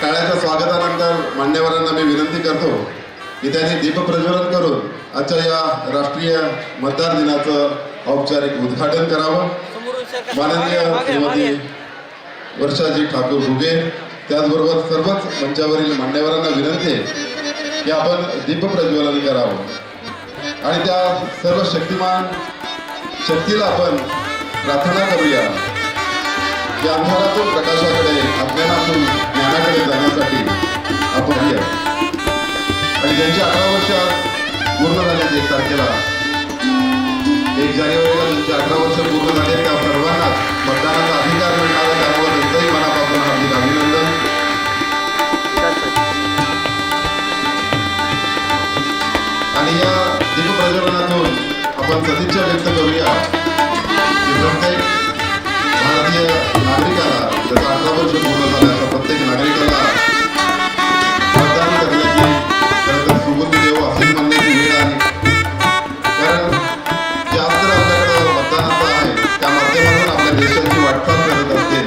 टाळ्याच्या स्वागतानंतर मान्यवरांना मी विनंती करतो की त्यांनी दीप प्रज्वलन करून आजच्या या राष्ट्रीय मतदार दिनाचं औपचारिक उद्घाटन करावं। माननीय श्रीमती वर्षाजी ठाकूर घुगे त्याचबरोबर सर्वच मंचावरील मान्यवरांना विनंती आहे की आपण दीप प्रज्वलन करावं आणि त्या सर्व शक्तिमान शक्तीला आपण प्रार्थना करूया की अंधारातून प्रकाशाकडे अज्ञानातून ज्ञानाकडे जाण्यासाठी आपण या आणि ज्यांची 18 वर्ष पूर्ण झाले 1 तारखेला 1 जानेवारीला ज्यांची 18 वर्ष पूर्ण झाले त्या सर्वांना मतदानाचा अधिकार मिळणार त्यामुळे त्यांचंही मनापासून हार्दिक अभिनंदन। आणि या दीप प्रज्वलनातून आपण सदिच्छा व्यक्त करूया की प्रत्येक भारतीय नागरिकाला ज्याचा 18 वर्ष पूर्ण झाला अशा प्रत्येक नागरिकाला मतदान करण्याची खरंतर सुबुद्धी देव असेच म्हणण्याची वेळ आहे। कारण जे आज जर आपल्याकडं मतदानाचं आहे त्या माध्यमातून आपल्या देशाची वाटचाल करत असते।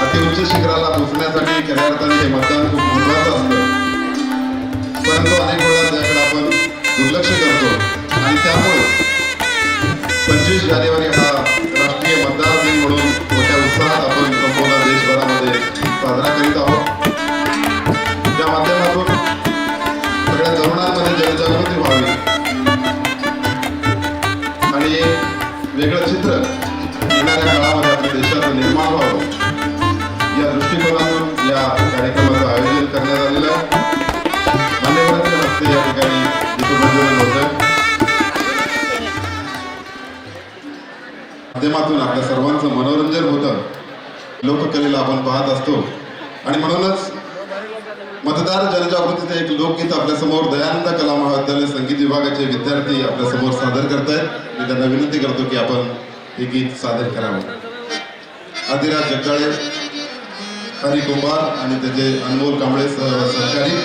अतिउच्च शिखराला पोहोचण्यासाठी खऱ्या अर्थाने हे मतदान खूप महत्त्वाचं असतं, परंतु अनेक वेळा त्याकडे आपण दुर्लक्ष करतो आणि त्यामुळे 25 जानेवारी हा राष्ट्रीय मतदार दिन म्हणून मोठ्या उत्साहात आपण संपूर्ण देशभरामध्ये साजरा करीत आहोत। त्या माध्यमातून सगळ्या तरुणांमध्ये जनजागृती व्हावी आणि एक वेगळं चित्र येणाऱ्या काळामध्ये आपल्या देशाचं निर्माण व्हावं या दृष्टिकोनातून या कार्यक्रमाचं आयोजन करण्यात आलेलं आहे। मान्यवरांच्या हस्ते या ठिकाणी दीपप्रज्वलन होतं। माध्यमातून आपल्या सर्वांचं मनोरंजन होतं, लोककलेला आपण पाहत असतो आणि म्हणूनच मतदार जनजागृतीचं एक लोकगीत आपल्यासमोर दयानंद कला महाविद्यालय संगीत विभागाचे विद्यार्थी आपल्यासमोर सादर करतायत। मी त्यांना विनंती करतो की आपण हे गीत सादर करावं। आदिराज जगदाळे, हरी कुंभार आणि त्याचे अनमोल कांबळे सहकारी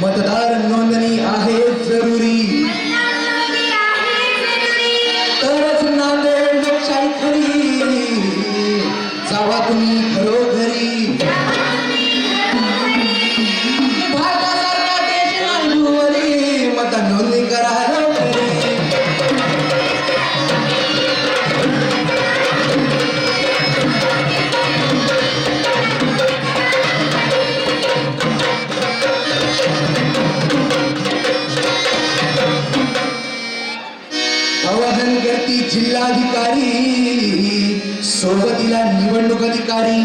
मतदार नोंदणी आहे जरुरी, तरच नांदेड लोकशाही खरी, जावा तुम्ही घरोघरी। भारतासारखा देश नाही भुवरी, मतदार नोंदणी करा लवकरी। आवाहन करती जिल्हाधिकारी, सोबतीला निवडणूक अधिकारी,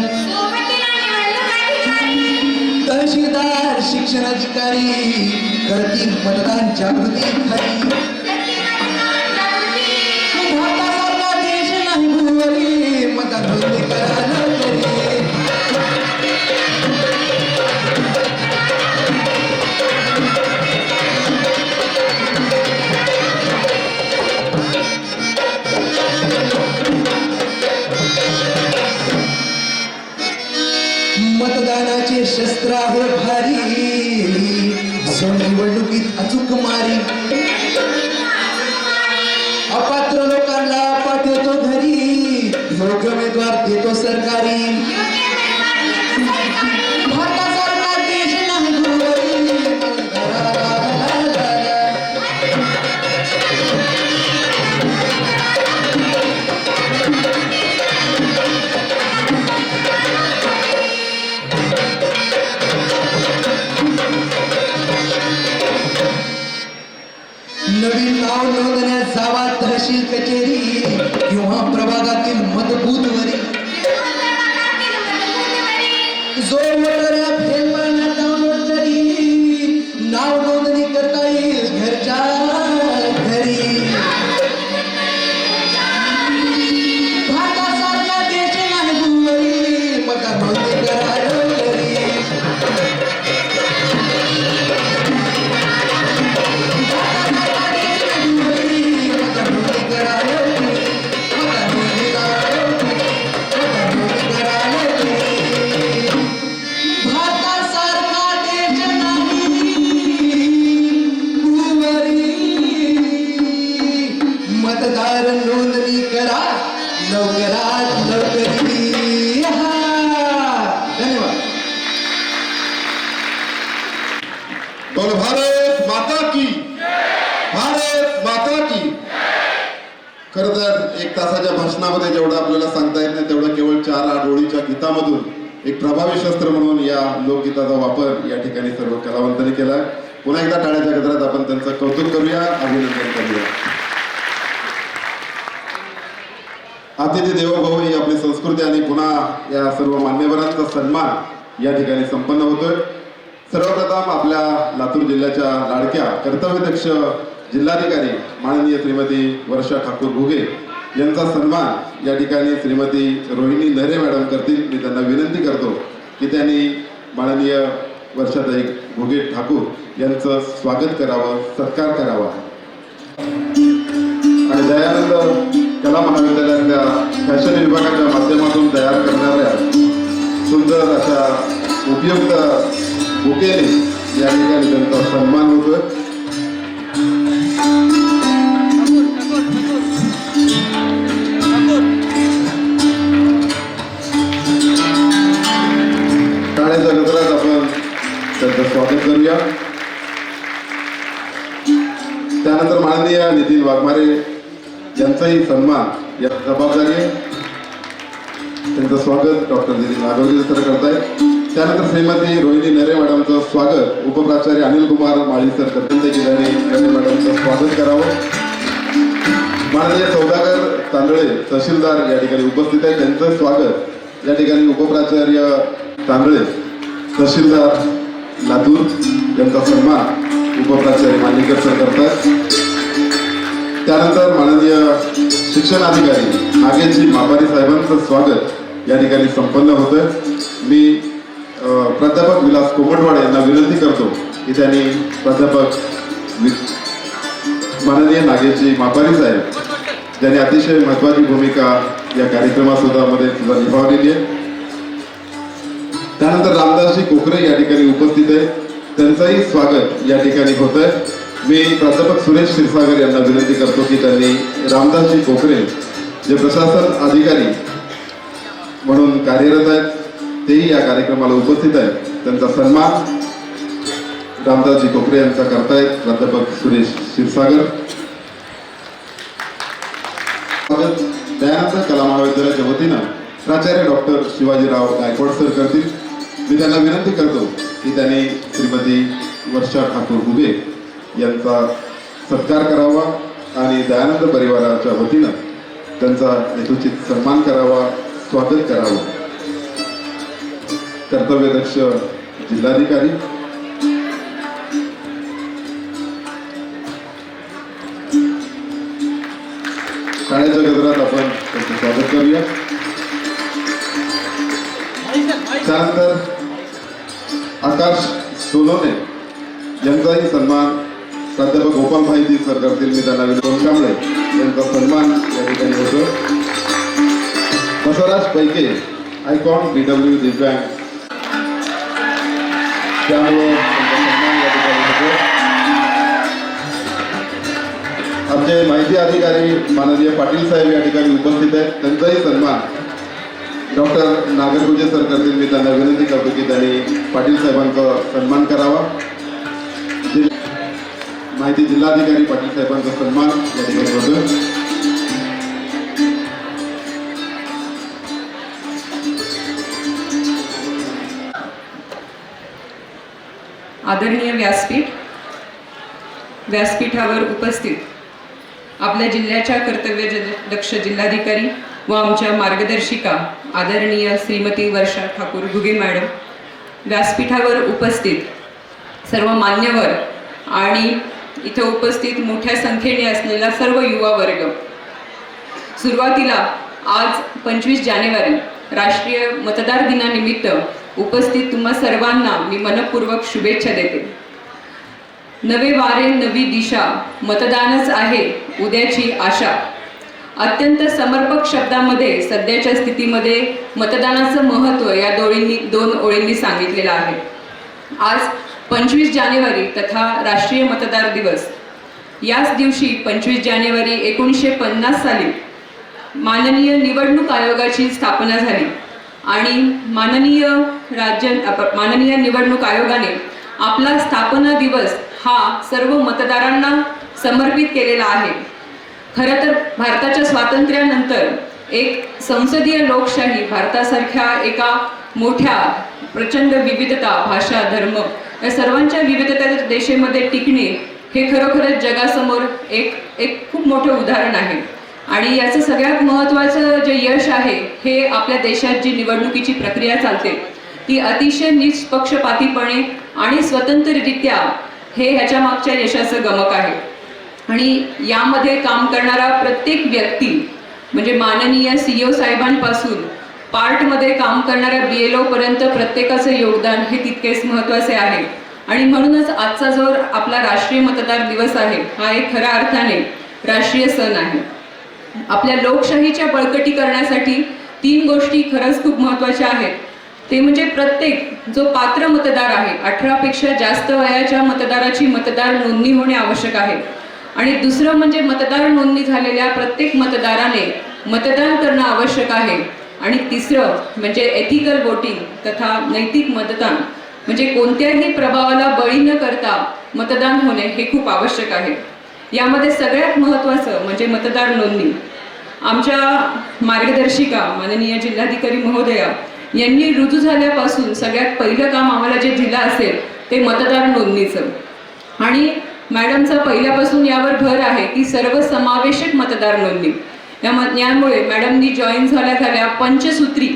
तहसीलदार शिक्षण अधिकारी करतील मतदान जागृती खरी। भारतासारखा देश नाही भुवरी, मतदान नोंदणी करा लवकरी। मतदानाचे शस्त्र आहे भारी, जो निवडणुकीत अचूक मारी। अपात्र लोकांना पाठवतो घरी, योग्य उमेदवार देतो सरकारी। भारतासारखा देश नाही भुवरी, नाव नोंदण्यास जावा तहसील कचेरी किंवा प्रभागातील मतबूथवरी जो वोटर ॲप हेल्पलाईन डाउनलोड करी नाव नोंदणी करता येईल घरच्या घरी भारतासारखा देश नाही भुवरी मतदार नोंदणी करा लवकरी भारतासारखा देश नाही भुवरी मतदार नोंदणी करा लवकरात लवकरी हा धन्यवाद. बोल भारत माता की, भारत माता की. खर तर एक तासाच्या भाषणामध्ये जेवढं आपल्याला सांगता येत नाही तेवढं केवळ 4 ओळीच्या गीतामधून एक प्रभावी शस्त्र म्हणून या लोकगीताचा वापर या ठिकाणी सर्व कलावंतांनी केला. पुन्हा एकदा टाळ्याच्या गजरात आपण त्यांचं कौतुक करूया, अभिनंदन करूया. अतिथी देवो भव ही आपली संस्कृती आणि पुन्हा या सर्व मान्यवरांचा सन्मान या ठिकाणी संपन्न होतोय. सर्वप्रथम आपल्या लातूर जिल्ह्याच्या लाडक्या कर्तव्यदक्ष जिल्हाधिकारी माननीय श्रीमती वर्षा ठाकूर घुगे यांचा सन्मान या ठिकाणी श्रीमती रोहिणी नरे मॅडम करतील. मी त्यांना विनंती करतो की त्यांनी माननीय वर्षाताई घुगे ठाकूर यांचं स्वागत करावं, सत्कार करावा. आणि दयानंद कला महाविद्यालयातल्या फॅशन विभागाच्या माध्यमातून तयार करणाऱ्या सुंदर अशा उपयुक्त बुकेने या ठिकाणी त्यांचा सन्मान होतोय. टाळ्याच्या गजरात आपण त्यांचं स्वागत करूया. त्यानंतर माननीय नितीन वाघमारे यांचाही सन्मान या जबाबदारी आहे. त्यांचं स्वागत डॉक्टर नितीन नागवली सर करतायत. त्यानंतर श्रीमती रोहिणी नरे मॅडमचं स्वागत उपप्राचार्य अनिल कुमार माळी सर करतील की त्यांनी नरे मॅडमचं स्वागत करावं. माननीय सौदागर तांदळे तहसीलदार या ठिकाणी उपस्थित आहेत. त्यांचं स्वागत या ठिकाणी उपप्राचार्य तांदळे तहसीलदार लातूर यांचा सन्मान उपप्राचार्य मांडीकर सर करतात. त्यानंतर माननीय शिक्षण अधिकारी नागेशजी मापारी साहेबांचं स्वागत या ठिकाणी संपन्न होतं. मी प्राध्यापक विलास कोमटवाडे यांना विनंती करतो की त्यांनी प्राध्यापक माननीय नागेशजी मापारी साहेब ज्यांनी अतिशय महत्त्वाची भूमिका या कार्यक्रमामध्ये निभावलेली आहे. त्यानंतर रामदासजी कोकरे या ठिकाणी उपस्थित आहे. त्यांचंही स्वागत या ठिकाणी होत आहे. मी प्राध्यापक सुरेश क्षीरसागर यांना विनंती करतो की त्यांनी रामदासजी कोकरे जे प्रशासन अधिकारी म्हणून कार्यरत आहेत तेही या कार्यक्रमाला उपस्थित आहेत. त्यांचा सन्मान रामदासजी कोकरे यांचा करतायत प्राध्यापक सुरेश क्षीरसागर. त्यानंतर कला महाविद्यालयाच्या वतीनं प्राचार्य डॉक्टर शिवाजीराव गायकवाड सर करतील. मी त्यांना विनंती करतो की त्यांनी श्रीमती वर्षा ठाकूर घुगे यांचा सत्कार करावा आणि दयानंद परिवाराच्या वतीनं त्यांचा यथोचित सन्मान करावा, स्वागत करावं. कर्तव्यदक्ष जिल्हाधिकारी टाळ्याच्या गजरात आपण त्यांचं स्वागत करूया. त्यानंतर आकाश सोनोने यांचाही सन्मान प्राध्यापक गोपाल भाईजी सर करतील. मी त्यांना कांबळे यांचा सन्मान या ठिकाणी होतो. बसवराज पैके आयकॉन BW दिव्यांग त्यामुळे त्यांचा सन्मान या ठिकाणी होतो. आमचे माहिती अधिकारी माननीय पाटील साहेब या ठिकाणी उपस्थित आहेत. त्यांचाही सन्मान डॉक्टर नागरगुजे सर करतील. मी त्यांना विनंती करतो की त्यांनी पाटील साहेबांचा सन्मान करावा. माहिती जिल्हाधिकारी पाटील साहेबांचा सन्मान या ठिकाणी होतो. आदरणीय व्यासपीठावर उपस्थित आपल्या जिल्ह्याच्या कर्तव्यदक्ष जिल्हाधिकारी व आमच्या मार्गदर्शिका आदरणीय श्रीमती वर्षा ठाकूर घुगे मॅडम, व्यासपीठावर उपस्थित सर्व मान्यवर आणि इथे उपस्थित मोठ्या संख्येने असलेला सर्व युवा वर्ग, सुरुवातीला आज 25 जानेवारी राष्ट्रीय मतदार दिनानिमित्त उपस्थित तुम्हा सर्वांना मी मनपूर्वक शुभेच्छा देते. नवे वारे नवी दिशा, मतदानच आहे उद्याची आशा. अत्यंत समर्पक शब्दामध्ये सध्याच्या स्थितीमध्ये मतदानाचं महत्त्व या दोन ओळींनी सांगितलेलं आहे. आज 25 जानेवारी तथा राष्ट्रीय मतदार दिवस. याच दिवशी 25 जानेवारी 1950 साली माननीय निवडणूक आयोगाची स्थापना झाली आणि माननीय निवडणूक आयोगाने आपला स्थापना दिवस हा सर्व मतदारांना समर्पित केलेला आहे. खरं तर भारताच्या स्वातंत्र्यानंतर एक संसदीय लोकशाही भारतासारख्या एका मोठ्या प्रचंड विविधता, भाषा, धर्म या सर्वांच्या विविधतेच्या देशामध्ये टिकणे हे खरोखरच जगासमोर एक खूप मोठं उदाहरण आहे. आणि याचं सगळ्यात महत्त्वाचं जे यश आहे हे आपल्या देशात जी निवडणुकीची प्रक्रिया चालते ती अतिशय निष्पक्षपातीपणे आणि स्वतंत्ररित्या हे ह्याच्या मागच्या यशाचं गमक आहे. आणि यामध्ये काम करणारा प्रत्येक व्यक्ती म्हणजे माननीय CEO साहेबांपासून पार्टमध्ये काम करणाऱ्या BLO पर्यंत प्रत्येकाचं योगदान हे तितकेच महत्त्वाचे आहे. आणि म्हणूनच आजचा जो आपला राष्ट्रीय मतदार दिवस आहे हा एक खऱ्या अर्थाने राष्ट्रीय सण आहे. आपल्या लोकशाहीच्या बळकटीकरणासाठी 3 गोष्टी खरंच खूप महत्त्वाच्या आहेत. ते म्हणजे प्रत्येक जो पात्र मतदार आहे 18 पेक्षा जास्त वयाच्या मतदाराची मतदार नोंदणी होणे आवश्यक आहे. आणि दुसरं म्हणजे मतदार नोंदणी झालेल्या प्रत्येक मतदाराने मतदान करणं आवश्यक आहे. आणि तिसरं म्हणजे एथिकल वोटिंग तथा नैतिक मतदान म्हणजे कोणत्याही प्रभावाला बळी न करता मतदान होणे हे खूप आवश्यक आहे. यामध्ये सगळ्यात महत्त्वाचं म्हणजे मतदार नोंदणी. आमच्या मार्गदर्शिका माननीय जिल्हाधिकारी महोदया यांनी रुजू झाल्यापासून सगळ्यात पहिलं काम आम्हाला जे दिलं असेल ते मतदार नोंदणीचं. आणि मॅडमचा पहिल्यापासून यावर भर आहे की सर्वसमावेशक मतदार नोंदणी. यामुळे मॅडमनी जॉईन झाल्या पंचसूत्री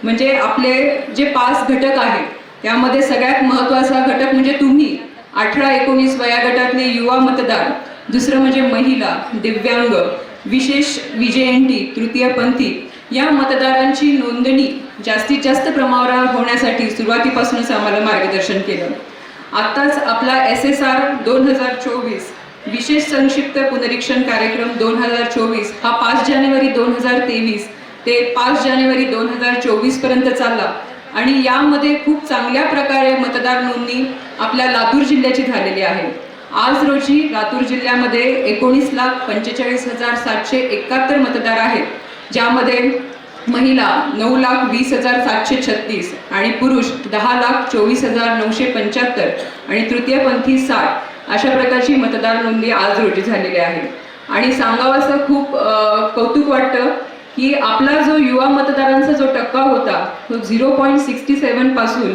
म्हणजे आपले जे 5 घटक आहेत त्यामध्ये सगळ्यात महत्त्वाचा घटक म्हणजे तुम्ही 18-19 वया गटातले युवा मतदार, दुसरं म्हणजे महिला, दिव्यांग, विशेष VJNT, तृतीयपंथी या मतदारांची नोंदणी जास्तीत जास्त प्रमाणावर होण्यासाठी सुरुवातीपासूनच आम्हाला मार्गदर्शन केलं. आत्ताच आपला SSR 2024 विशेष संक्षिप्त पुनरीक्षण कार्यक्रम 2024 हा 5 जानेवारी 2023 ते 5 जानेवारी 2024 पर्यंत चालला. आणि यामध्ये खूप चांगल्या प्रकारे मतदार नोंदणी आपल्या लातूर जिल्ह्याची झालेली आहे. आज रोजी लातूर जिल्ह्यामध्ये 19,45,771 मतदार आहेत, ज्यामध्ये महिला 9,20,736 आणि पुरुष 10,24,975 आणि तृतीयपंथी 60 अशा प्रकारची मतदार नोंदणी आज रोजी झालेली आहे. आणि सांगावंसं खूप कौतुक वाटतं की आपला जो युवा मतदारांचा जो टक्का होता तो 0.67 पासून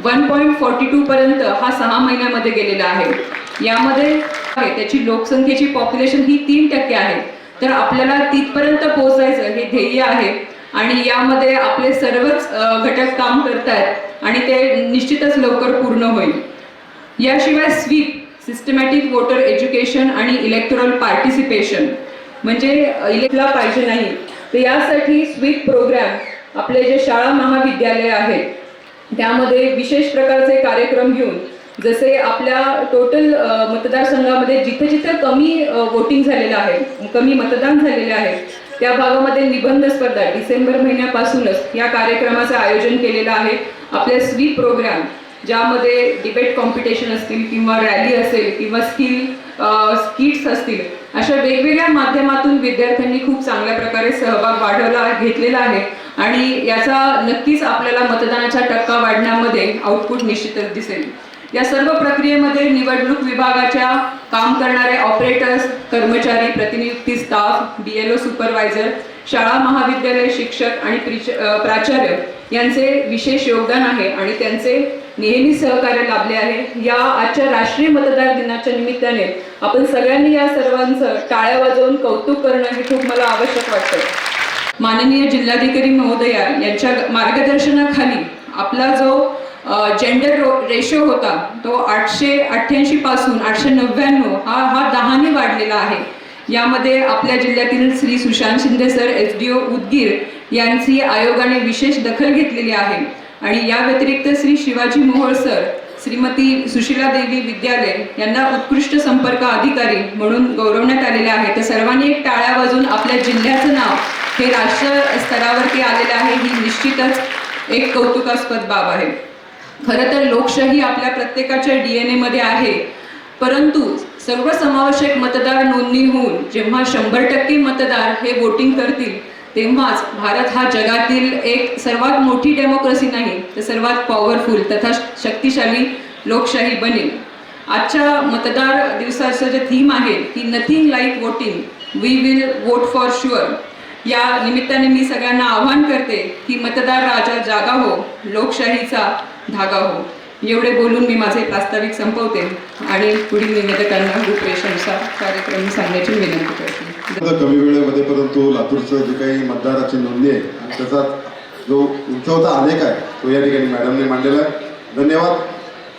1.42 पर्यंत हा 6 महिन्यामध्ये गेलेला आहे. यामध्ये त्याची लोकसंख्येची पॉप्युलेशन ही 3% आहे. तर आपल्याला तिथपर्यंत पोहोचायचं हे ध्येय आहे आणि यामध्ये आपले सर्वच घटक काम करतात आणि ते निश्चितच लवकर पूर्ण होईल. याशिवाय स्वीप सिस्टमॅटिक वोटर एज्युकेशन आणि इलेक्टोरल पार्टिसिपेशन म्हणजे इलेक्टला पाहिजे नाही, तर यासाठी स्वीप प्रोग्राम आपले जे शाळा महाविद्यालय आहेत त्यामध्ये विशेष प्रकारचे कार्यक्रम घेऊन, जसे आपल्या टोटल मतदारसंघामध्ये जिथे जिथे कमी वोटिंग झालेलं आहे, कमी मतदान झालेले आहे त्या भागामध्ये निबंध स्पर्धा डिसेंबर महिन्यापासूनच या कार्यक्रमाचं आयोजन केलेलं आहे. आपले स्वीप प्रोग्राम ज्यामध्ये डिबेट कॉम्पिटिशन असतील किंवा रॅली असेल किंवा स्किट्स असतील, अशा वेगवेगळ्या माध्यमातून विद्यार्थ्यांनी खूप चांगल्या प्रकारे सहभाग घेतलेला आहे आणि याचा नक्कीच आपल्याला मतदानाचा टक्का वाढण्यामध्ये आउटपुट निश्चितच दिसेल. या सर्व प्रक्रियेमध्ये निवडणूक विभागाच्या काम करणारे ऑपरेटर्स, कर्मचारी, प्रतिनियुक्ती स्टाफ, BLO सुपरवायझर, शाळा महाविद्यालय शिक्षक आणि प्राचार्य यांचे विशेष योगदान आहे आणि त्यांचे नेहमी सहकार्य लाभले आहे. या आजच्या राष्ट्रीय मतदार दिनाच्या निमित्ताने आपण सगळ्यांनी या सर्वांचं टाळ्या वाजवून कौतुक करणं हे खूप मला आवश्यक वाटतं. माननीय जिल्हाधिकारी महोदया यांच्या मार्गदर्शनाखाली आपला जो जेंडर रेशो होता तो 888 पासून 899 हा 10 ने वाढलेला आहे. यामध्ये आपल्या जिल्ह्यातील श्री सुशांत शिंदे सर SDO उदगीर यांची आयोगाने विशेष दखल घेतलेली आहे आणि या व्यतिरिक्त श्री शिवाजी मोहोळ सर, श्रीमती सुशीला देवी विद्यालय यांना उत्कृष्ट संपर्क अधिकारी म्हणून गौरवण्यात आलेले आहे. तर सर्वांनी एक टाळ्या वाजवून आपल्या जिल्ह्याचं नाव हे राष्ट्र स्तरावरती आलेलं आहे ही निश्चितच एक कौतुकास्पद बाब आहे. खरं तर लोकशाही आपल्या प्रत्येकाच्या DNA मध्ये आहे, परंतु सर्वसमावेशक मतदार नोंदणी होऊन जेव्हा 100% मतदार हे वोटिंग करतील तेव्हाच भारत हा जगातील एक सर्वात मोठी डेमोक्रेसी नाही तर सर्वात पॉवरफुल तथा शक्तिशाली लोकशाही बनेल. आजच्या मतदार दिवसाचं जे थीम आहे की nothing like voting, we will vote for sure. या निमित्ताने मी सगळ्यांना आवाहन करते की मतदार राजा जागा हो, लोकशाहीचा धागा हो. एवढे बोलून मी माझे प्रास्ताविक संपवते आणि पुढील निवेदकांना रूपरेषेनुसार कार्यक्रम सांगण्याची विनंती करते. कमी वेळेमध्ये परंतु लातूरचं जे काही मतदाराची नोंदणी आहे आणि त्याचा जो उंचवता आलेख आहे तो या ठिकाणी मॅडमने मांडलेला आहे. धन्यवाद.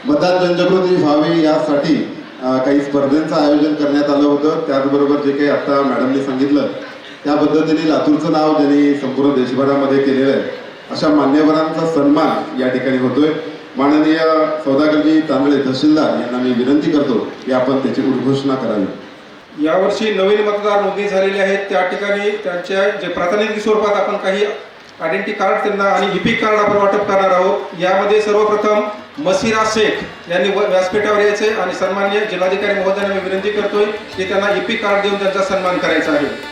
मतदार जनजागृती व्हावी यासाठी काही स्पर्धेंचं आयोजन करण्यात आलं होतं. त्याचबरोबर जे काही आत्ता मॅडमने सांगितलं त्या पद्धतीने लातूरचं नाव ज्यांनी संपूर्ण देशभरामध्ये केलेलं आहे अशा मान्यवरांचा सन्मान या ठिकाणी होतोय. माननीय सौदागरजी तांदळे तहसीलदार यांना मी विनंती करतो की आपण त्याची उद्घोषणा करावी. यावर्षी नवीन मतदार नोंदणी झालेले आहेत त्या ठिकाणी त्यांच्या जे प्रातिनिधिक स्वरूपात आपण काही आयडेंटिटी कार्ड त्यांना आणि इपिक कार्ड आपण वाटप करणार आहोत. यामध्ये सर्वप्रथम मसिरा शेख यांनी व्यासपीठावर यायचे आणि सन्माननीय जिल्हाधिकारी महोदयांना मी विनंती करतोय की त्यांना इपिक कार्ड देऊन त्यांचा सन्मान करायचा आहे.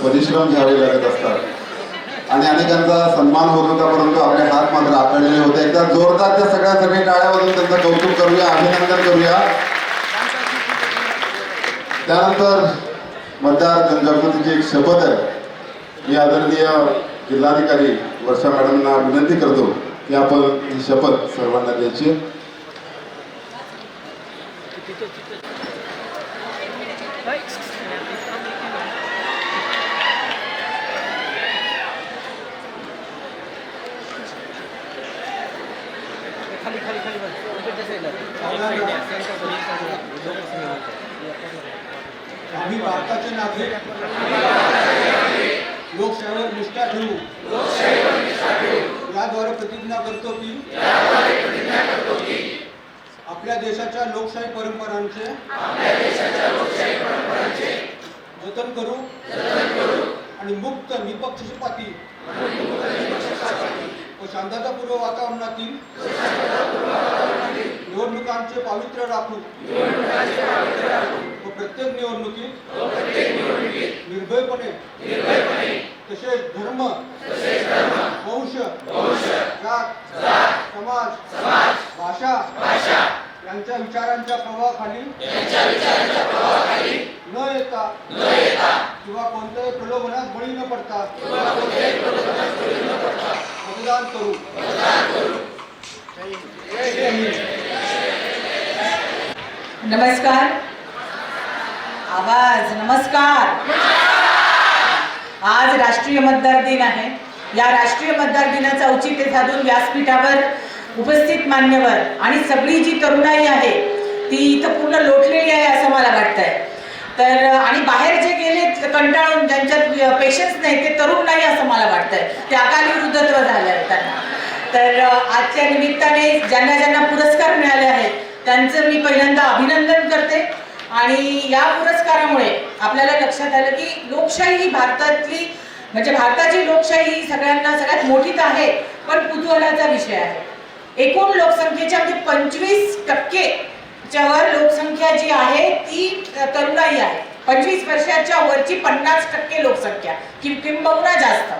परिश्रम घ्यावे लागत असतात आणि अनेकांचा सन्मान होत होता, परंतु आपले हात मात्र आखडलेले होते. एकदा जोरदार त्या सगळ्यांसाठी टाळ्या वाजवून त्यांचं कौतुक करूया, अभिनंदन करूया. त्यानंतर मतदार जनजागृतीची एक शपथ आहे. मी आदरणीय जिल्हाधिकारी वर्षा मॅडमना विनंती करतो की आपण ही शपथ सर्वांना द्यायची. आम्ही भारताचे नागरिक लोकशाहीवर निष्ठा ठेवू याद्वारे प्रतिज्ञा करतो की आपल्या देशाच्या लोकशाही परंपरांचे जतन करू आणि मुक्त निपक्षपाती व शांततापूर्व वातावरणातील निवडणुकांचे पावित्र्य राखू व प्रत्येक निवडणुकीत निर्भयपणे तसेच धर्म वंश जात समाज भाषा यांच्या विचारांच्या प्रभावाखाली न येता किंवा कोणत्याही प्रलोभनात बळी न पडता मतदान करू. नमस्कार. आवाज नमस्कार. आज राष्ट्रीय मतदार दिन आहे. या राष्ट्रीय मतदार दिनाचं औचित्य साधून व्यासपीठावर उपस्थित मान्यवर आणि सगळी जी तरुणाई आहे ती इथं पूर्ण लोटलेली आहे असं मला वाटतंय. तर आणि बाहेर जे गेले कंटाळून ज्यांच्यात पेशन्स नाही ते तरुण नाही असं मला वाटतंय. ते अकाली वृद्धत्व झालं आहे त्यांना. तर आजच्या निमित्ताने ज्यांना ज्यांना पुरस्कार मिळाले आहेत त्यांचं मी पहिल्यांदा अभिनंदन करते. आणि या पुरस्कारामुळे आपल्याला लक्षात आलं की लोकशाही ही भारतातली म्हणजे भारताची लोकशाही ही सगळ्यांना सगळ्यात मोठीच आहे पण कुतूहलाचा विषय आहे. एकूण लोकसंख्येच्या म्हणजे 25% वर लोकसंख्या जी आहे ती तरुणाई आहे. 25 वर्षाच्या वरची 50% लोकसंख्या किंबहुना जास्त.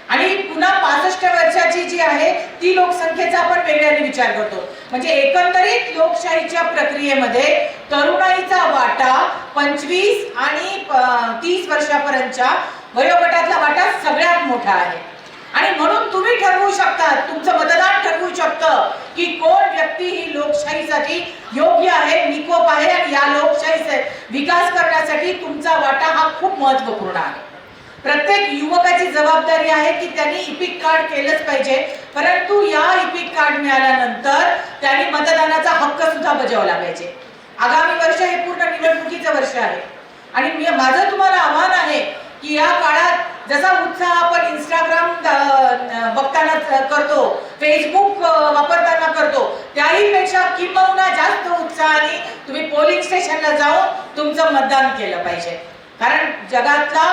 आणि पुन्हा 65 वर्षाची जी आहे ती लोकसंख्येचा आपण वेगळ्याने विचार करतो. म्हणजे एकंदरीत लोकशाहीच्या प्रक्रियेमध्ये तरुणाईचा वाटा 25 आणि 30 वर्षापर्यंतच्या वयोगटातला वाटा सगळ्यात मोठा आहे. आणि म्हणून तुम्ही ठरवू शकता, तुमचं मतदान ठरवू शकतं की कोण व्यक्ती ही लोकशाहीसाठी योग्य आहे, निकोप आहे आणि या लोकशाहीचा विकास करण्यासाठी तुमचा वाटा हा खूप महत्त्वपूर्ण आहे. प्रत्येक युवकाची जबाबदारी आहे की त्यांनी इपिक कार्ड केलंच पाहिजे. परंतु या इपिक कार्ड मिळाल्यानंतर त्यांनी मतदानाचा हक्क सुद्धा बजावला पाहिजे. आगामी वर्ष हे पूर्ण निवडणुकीचं वर्ष आहे आणि माझं तुम्हाला आव्हान आहे की या काळात जसा उत्साह आपण इंस्टाग्राम बघताना करतो, फेसबुक वापरताना करतो, त्याही पेक्षा किंबहुना जास्त उत्साहाने तुम्ही पोलिंग स्टेशनला जाऊन तुमचं मतदान केलं पाहिजे. कारण जगातला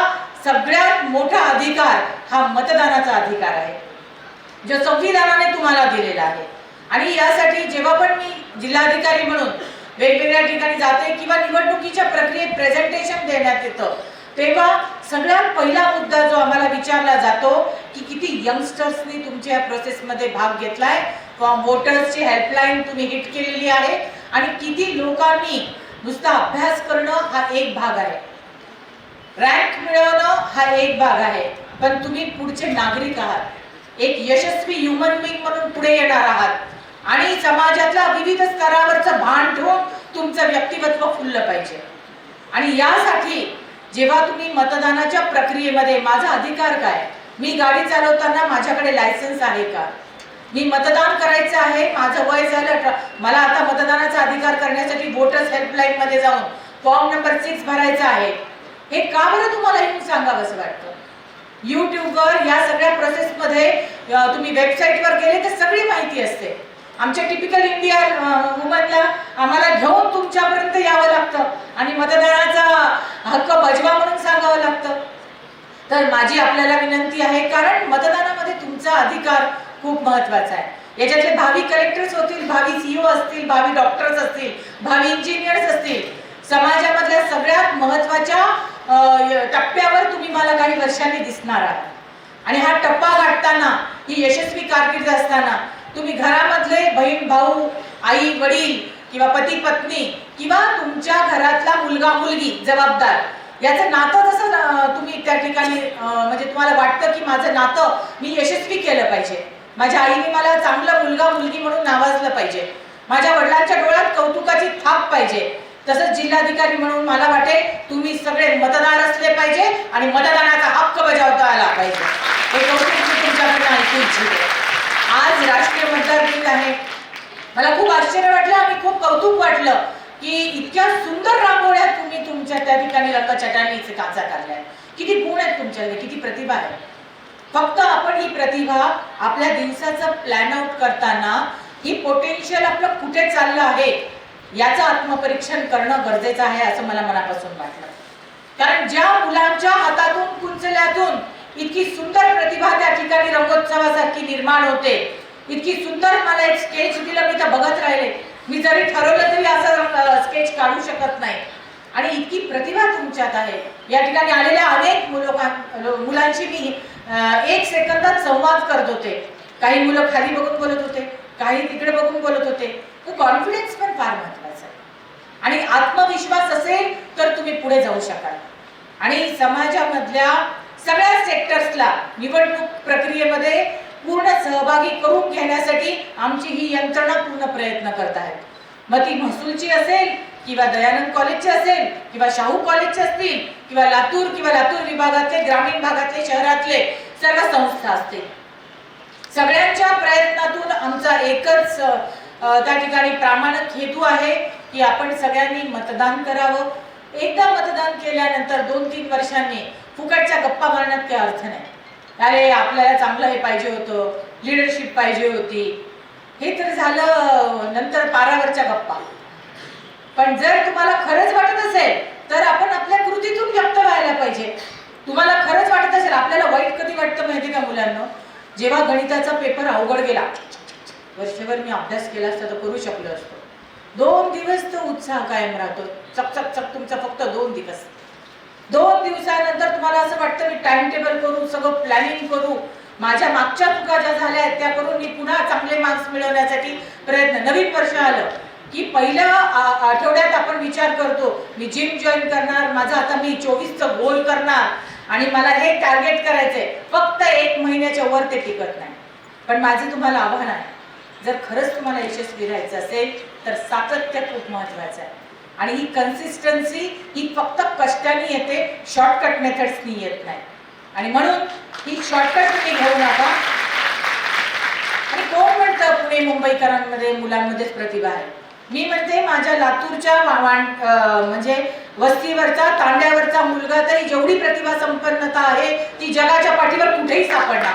सगळ्यात मोठा अधिकार हा मतदानाचा अधिकार आहे जो संविधानाने तुम्हाला दिलेला आहे. आणि यासाठी जेव्हा पण मी जिल्हाधिकारी म्हणून वेगवेगळ्या ठिकाणी जाते किंवा निवडणुकीच्या प्रक्रियेत प्रेझेंटेशन देण्यात येतं तेव्हा सगळ्यात पहिला मुद्दा जो आम्हाला विचारला जातो की किती यंगस्टर्सनी तुमच्या प्रोसेसमध्ये भाग घेतलाय, वोटर्सची हेल्पलाईन तुम्ही हिट केलेली आहे आणि किती लोकांनी नुसता अभ्यास करणं हा एक भाग आहे, रँक मिळवणं हा एक भाग आहे, पण तुम्ही पुढचे नागरिक आहात, एक यशस्वी ह्युमन बीइंग म्हणून पुढे येणार आहात आणि समाजातल्या विविध स्तरावरचं भान ठेवून तुमचं व्यक्तिमत्व फुललं पाहिजे. आणि यासाठी जेव्हा तुम्ही मतदानाच्या प्रक्रियेमध्ये माझा अधिकार काय, मी गाडी चालवताना माझ्याकडे लायसन्स आहे का, मी मतदान करायचं आहे, माझं वय झालं, मला आता मतदानाचा अधिकार करण्यासाठी वोटर्स हेल्पलाईन मध्ये जाऊन फॉर्म नंबर 6 भरायचा आहे, हे का बरं तुम्हाला येऊन सांगावं असं वाटतं. युट्यूबवर या सगळ्या प्रोसेसमध्ये तुम्ही वेबसाईटवर गेले तर सगळी माहिती असते. आमच्या टिपिकल इंडिया वुमनला आम्हाला घेऊन तुमच्यापर्यंत यावं लागतं आणि मतदानाचा हक्क बजवा म्हणून सांगावं लागतं. तर माझी आपल्याला विनंती आहे, कारण मतदानामध्ये तुमचा अधिकार खूप महत्वाचा आहे. याच्यातले भावी कलेक्टर्स होतील, भावी सीईओ असतील, भावी डॉक्टर्स असतील, भावी इंजिनियर्स असतील, समाजामधल्या सगळ्यात महत्वाच्या टप्प्यावर तुम्ही मला काही वर्षांनी दिसणार आहात. आणि हा टप्पा गाठताना, ही यशस्वी कारकीर्द असताना तुम्ही घरामधले बहीण भाऊ, आई वडील किंवा पती पत्नी किंवा तुमच्या घरातला मुलगा मुलगी जबाबदार याचं नातं जसं तुम्ही त्या ठिकाणी म्हणजे तुम्हाला वाटतं की माझं नातं मी यशस्वी केलं पाहिजे, माझ्या आईने मला चांगलं मुलगा मुलगी म्हणून नावाजलं पाहिजे, माझ्या वडिलांच्या डोळ्यात कौतुकाची थाप पाहिजे, तसंच जिल्हाधिकारी म्हणून मला वाटेल तुम्ही सगळे मतदार असले पाहिजे आणि मतदानाचा हक्क बजावता आला पाहिजे. हे कौतुक मी तुमच्याकडून ऐकू इच्छिते. आज राष्ट्रीय मतदार दिन आहे. मला खूप आश्चर्य वाटलं आणि खूप कौतुक वाटलं की इतक्या सुंदर रांगोळ्या तुम्ही तुमच्या त्या ठिकाणी रंगछटाने काचा काढल्या. किती गुण आहेत तुमच्याकडे, किती प्रतिभा आहे. फक्त आपण ही प्रतिभा आपल्या दिवसाचं प्लॅन आउट करताना ही पोटेन्शियल आपलं कुठे चाललं आहे याचं आत्मपरीक्षण करणं गरजेचं आहे असं मला मनापासून वाटलं. कारण ज्या मुलांच्या हातातून कुंचल्यातून इतकी सुंदर प्रतिभा त्या ठिकाणी रंगोत्सवासारखी निर्माण होते, इतकी सुंदर मला एक स्केच दिलं, मी तर बघत राहिले. मी जरी ठरवलं तरी असं स्केच काढू शकत नाही. आणि इतकी प्रतिभा तुमच्यात आहे. या ठिकाणी आलेल्या अनेक मुलांशी मी 1 सेकंदात संवाद करत होते. काही मुलं खाली बघून बोलत होते, काही तिकडे बघून बोलत होते. तो कॉन्फिडन्स पण फार महत्वाचा आहे. आणि आत्मविश्वास असेल तर तुम्ही पुढे जाऊ शकाल. आणि समाजामधल्या सगळ्या सेक्टर्सला निवडणूक प्रक्रियेमध्ये पूर्ण सहभागी करून घेण्यासाठी आमची ही यंत्रणा पूर्ण प्रयत्न करत आहे. मग ती महसूलची असेल किंवा दयानंद कॉलेजचे असेल किंवा शाहू कॉलेजचे असतील किंवा लातूर विभागातले, ग्रामीण भागातले, शहरातले सर्व संस्था असतील, सगळ्यांच्या प्रयत्नातून आमचा एकच त्या ठिकाणी प्रामाणिक हेतू आहे की आपण सगळ्यांनी मतदान करावं. एकदा मतदान केल्यानंतर 2-3 वर्षांनी फुकटच्या गप्पा मारण्यात काही अर्थ नाही. अरे आपल्याला चांगलं हे पाहिजे होतं, लीडरशिप पाहिजे होती, हे तर झालं नंतर पारावरच्या गप्पा. पण जर तुम्हाला खरंच वाटत असेल तर आपण आपल्या कृतीतून व्यक्त व्हायला पाहिजे. तुम्हाला खरंच वाटत असेल, आपल्याला वाईट कधी वाटतं माहिती का मुलांना, जेव्हा गणिताचा पेपर अवघड गेला, वर्षभर मी अभ्यास केला असता तर करू शकलो असतो. 2 दिवस तो उत्साह कायम राहतो. चक तुमचा फक्त 2 दिवस. 2 दिवसानंतर तुम्हाला असं वाटतं मी टाइम टेबल करू, सगळं प्लॅनिंग करू, माझ्या मागच्या चुका ज्या झाल्या आहेत त्या करून मी पुन्हा चांगले मार्क्स मिळवण्यासाठी प्रयत्न. नवीन वर्ष आलं की पहिल्या आठवड्यात आपण विचार करतो मी जिम जॉईन करणार, माझं आता मी 24चं गोल करणार आणि मला हे टार्गेट करायचंय. फक्त 1 महिन्याच्या वर ते टिकत नाही. पण माझं तुम्हाला आव्हान आहे, जर खरंच तुम्हाला यशस्वी राहायचं असेल तर सातत्य खूप महत्वाचं आहे. आणि ही कन्सिस्टन्सी ही फक्त कष्टाने येते, शॉर्टकट मेथड्सनी येत नाही. आणि म्हणून ही शॉर्टकट तुम्ही घेऊ नका. आणि कोण म्हणतं पुणे मुंबईकरांमध्ये मुलांमध्येच प्रतिभा आहे. मी म्हणते माझ्या लातूरच्या म्हणजे वस्तीवरचा, तांड्यावरचा मुलगा तरी जेवढी प्रतिभा संपन्नता आहे ती जगाच्या पाठीवर कुठेही सापडणार.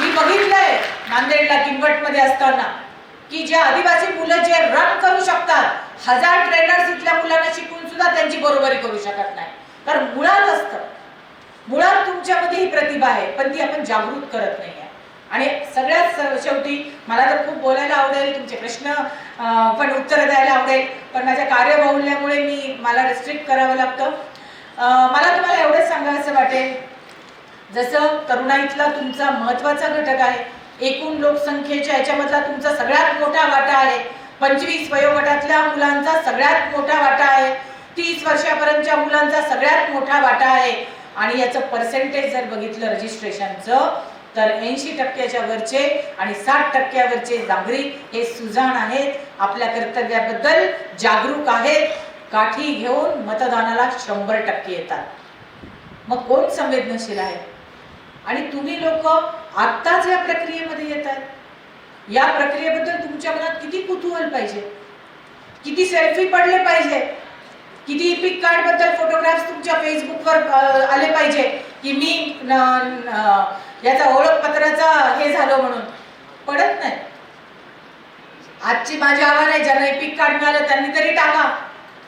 मी बघितलंय नांदेडला किनवटमध्ये असताना की जे आदिवासी मुलं जे रन करू शकतात, 1000 ट्रेनर्स इथल्या मुलांना शिकून सुद्धा त्यांची बरोबरी करू शकत नाही. तर मुळात असतं, मुळात तुमच्यामध्ये ही प्रतिभा आहे पण ती आपण जागृत करत नाही आहे. आणि सगळ्यात शेवटी मला तर खूप बोलायला आवडेल, तुमचे प्रश्न पण उत्तर द्यायला आवडेल, पण माझ्या कार्यबाहुल्यामुळे मला रिस्ट्रिक्ट करावं लागतं. मला तुम्हाला एवढंच सांगायचं वाटेल, जसं तरुणाईतला तुमचा महत्वाचा घटक आहे, एकूण लोकसंख्येच्या याच्यामधला तुमचा सगळ्यात मोठा वाटा आहे, 25 वयोगटातल्या मुलांचा सगळ्यात मोठा वाटा आहे, 30 वर्षापर्यंतच्या मुलांचा सगळ्यात मोठा वाटा आहे. आणि याचं पर्सेंटेज जर बघितलं रजिस्ट्रेशनचं तर 80% वरचे आणि 60% नागरिक हे सुजाण आहेत, आपल्या कर्तव्याबद्दल जागरूक आहेत, काठी घेऊन मतदानाला 100% येतात. मग कोण संवेदनशील आहे? आणि तुम्ही लोक आत्ताच या प्रक्रियेमध्ये येत आहेत. या प्रक्रियेबद्दल तुमच्या मनात किती कुतूहल पाहिजे, किती सेल्फी पडले पाहिजे, किती इपिक कार्ड बद्दल फोटोग्राफ्स तुमच्या फेसबुकवर आले पाहिजे की मी याचा ओळखपत्राचा हे झालो म्हणून. पडत नाही. आजची माझी आव्हान आहे, ज्यांना इपिक कार्ड मिळालं त्यांनी तरी टाका.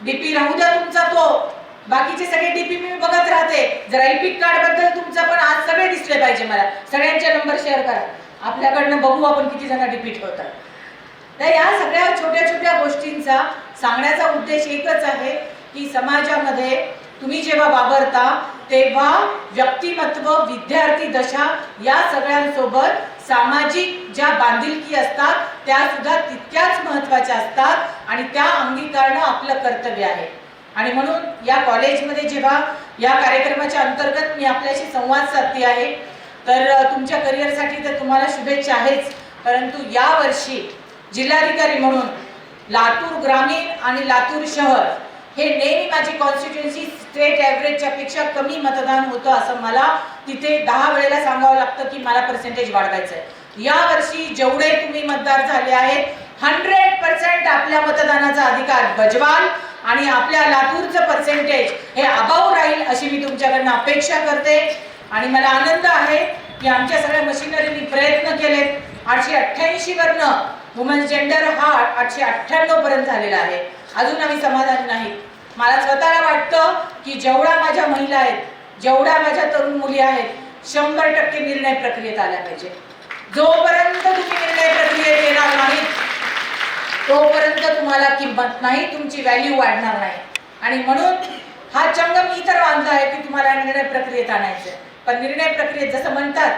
डीपी राहू द्या तुमचा तो, बाकीचे सगळे डीपी मी बघत राहते. जरा इपिक कार्ड बद्दल तुमचं पण आज सगळे दिसले पाहिजे मला. सगळ्यांचे नंबर शेअर करा, आपल्याकडनं बघू आपण किती जण डीपी ठेवतात. तर या सगळ्या छोट्या छोट्या गोष्टींचा सांगण्याचा उद्देश एकच आहे की समाजामध्ये तुम्ही जेव्हा वावरता तेव्हा व्यक्तिमत्व, विद्यार्थी दशा या सगळ्यांसोबत सामाजिक ज्या बांधिलकी असतात त्या सुद्धा तितक्याच महत्त्वाच्या असतात आणि त्या अंगीकारणं आपलं कर्तव्य आहे. आणि म्हणून या कॉलेजमध्ये जेव्हा या कार्यक्रमाच्या अंतर्गत मी आपल्याशी संवाद साधते आहे तर तुमच्या करिअरसाठी तर तुम्हाला शुभेच्छा आहेच, परंतु यावर्षी जिल्हाधिकारी म्हणून लातूर ग्रामीण आणि लातूर शहर हे नेहमी माझी कॉन्स्टिट्युएन्सी स्टेट ॲव्हरेजच्या पेक्षा कमी मतदान होतं असं मला तिथे 10 वेळेला सांगावं लागतं की मला पर्सेंटेज वाढवायचं आहे. यावर्षी जेवढे तुम्ही मतदार झाले आहेत 100% आपल्या मतदानाचा अधिकार बजवाल आणि आपल्या लातूरचं पर्सेंटेज हे अबाव राहील अशी मी तुमच्याकडनं अपेक्षा करते. आणि मला आनंद आहे की आमच्या सगळ्या मशिनरीनी प्रयत्न केलेत. 888 वरनं वुमन्स जेंडर हा 898 पर्यंत झालेला आहे. अजून आम्ही समाधानी नाही. मला स्वतःला वाटतं की जेवढ्या माझ्या महिला आहेत, जेवढ्या माझ्या तरुण मुली आहेत 100% निर्णय प्रक्रियेत आल्या पाहिजे. जोपर्यंत तुम्ही निर्णय प्रक्रियेत येणार नाही तोपर्यंत तुम्हाला किंमत नाही, तुमची व्हॅल्यू वाढणार नाही. आणि म्हणून हा चंग मी तर बांधला आहे की तुम्हाला निर्णय प्रक्रियेत आणायचं. पण निर्णय प्रक्रियेत जसं म्हणतात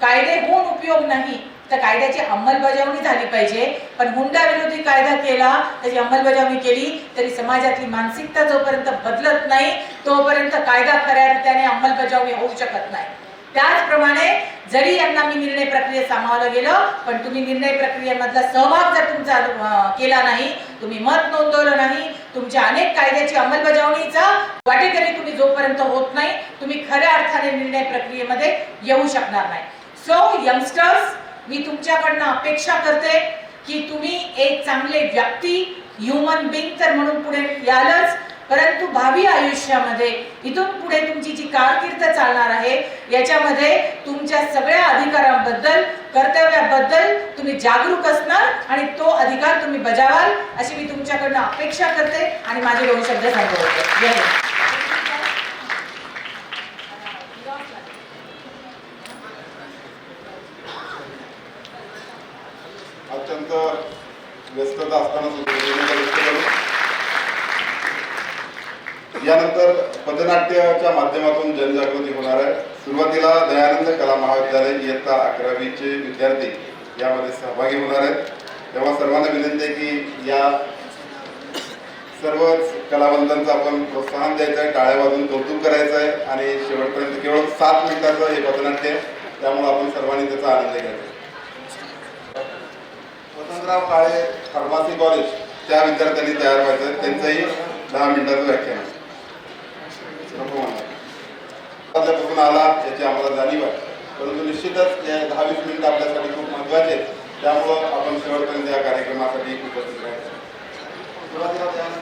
कायदे होऊन उपयोग नाही तर कायद्याची अंमलबजावणी झाली पाहिजे. पण हुंडा विरोधी कायदा केला, त्याची अंमलबजावणी केली तरी समाजातली मानसिकता जोपर्यंत बदलत नाही तोपर्यंत कायदा खऱ्या अर्थाने अंमलबजावणी होऊ शकत नाही. त्याचप्रमाणे जरी यांना मी निर्णय प्रक्रियेत सामावलं गेलं पण तुम्ही निर्णय प्रक्रियेमधला सहभाग जर तुमचा केला नाही, तुम्ही मत नोंदवलं नाही, तुमच्या अनेक कायद्याची अंमलबजावणीचा वाटेकरी तुम्ही जोपर्यंत होत नाही तुम्ही खऱ्या अर्थाने निर्णय प्रक्रियेमध्ये येऊ शकणार नाही. सो यंगस्टर्स, मी तुमच्याकडनं अपेक्षा करते की तुम्ही एक चांगले व्यक्ती, ह्युमन बिंग तर म्हणून पुढे यालच, परंतु भावी आयुष्यामध्ये इथून पुढे तुमची जी कारकीर्द चालणार आहे याच्यामध्ये तुमच्या सगळ्या अधिकारांबद्दल, कर्तव्याबद्दल तुम्ही जागरूक असणार आणि तो अधिकार तुम्ही बजावाल अशी मी तुमच्याकडनं अपेक्षा करते आणि माझे 2 शब्द सांगतो. जय हिंद. अत्यंत व्यस्तता असताना सुद्धा यानंतर पथनाट्याच्या माध्यमातून जनजागृती होणार आहे. सुरुवातीला दयानंद कला महाविद्यालय इयत्ता 11वीचे विद्यार्थी यामध्ये सहभागी होणार आहेत. तेव्हा सर्वांना विनंती आहे की या सर्वच कलावंतांचं आपण प्रोत्साहन द्यायचं आहे, टाळ्या वाजवून कौतुक करायचं आहे आणि शेवटपर्यंत केवळ 7 मिनिटाचं हे पथनाट्य आहे, त्यामुळे आपण सर्वांनी त्याचा आनंद घ्यायचा. वसंतराव काळे फार्मसी कॉलेज त्या विद्यार्थ्यांनी तयार व्हायचं आहे, त्यांचंही 10 मिनिटाचं व्याख्यान आहे. पासून आला याची आम्हाला जाणीव आहे, परंतु निश्चितच या 10-20 मिनिटं आपल्यासाठी खूप महत्त्वाचे आहेत, त्यामुळं आपण शेवटपर्यंत या कार्यक्रमासाठी उपस्थित राहायचं. सुरुवातीला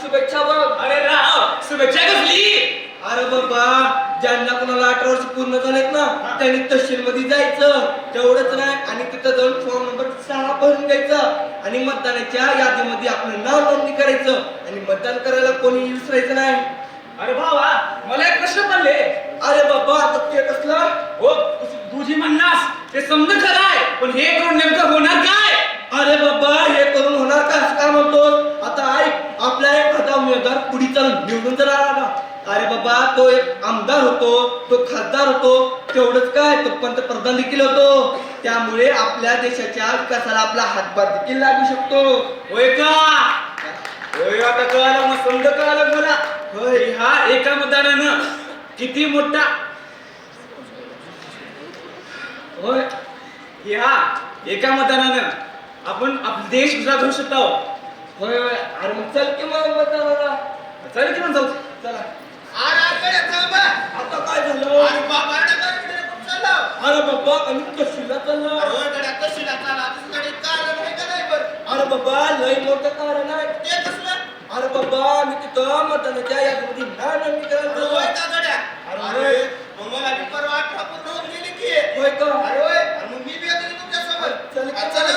शुभेच्छा बघ. अरे राव शुभेच्छा कसली? अरे बाबा, ज्यांना कोणाला 18 वर्ष पूर्ण झालेत ना त्यांनी तहसील मध्ये जायचं, तेवढंच नाही आणि तिथं जाऊन फॉर्म नंबर 6 भरून द्यायचा आणि मतदानाच्या यादीमध्ये आपलं नाव नोंदणी करायचं आणि मतदान करायला कोणी विसरायचं नाही. अरे भावा मला एक प्रश्न पडले. अरे बाबा, आता ते कसलं? हो तुझी म्हणणास ते समज खरं आहे, पण हे करून नेमकं होणार काय? अरे बाबा, हे करून होणार का असं का म्हणतो? आता ऐक, आपला एखादा उमेदवार पुढे चालून निवडून जर आला ना, अरे बाबा तो एक आमदार होतो, तो खासदार होतो, तेवढंच काय तो पंतप्रधान देखील होतो. त्यामुळे आपल्या देशाच्या विकासाला आपला हातभार देखील लागू शकतो. होय का? होय आता कळालं, मग समज कळालं मला. होय हा एका मतदानानं किती मोठा होय ह्या एका मतदानानं आपण आपला देश दुसरा करू शकतो. होय होय, अरे मग चल की मग मतदानाला. चालेल की मग जाऊ. चला. आता काय झालं? अरे बाबा, आम्ही कशीला चाललो. अरे बाबा, लय मोठं कारण आहे. अरे बाबा, आम्ही तिथं मतदानाच्या यादीमध्ये नाव नोंदणी करायला चाललो. अरे होय. होय का? चल की मग.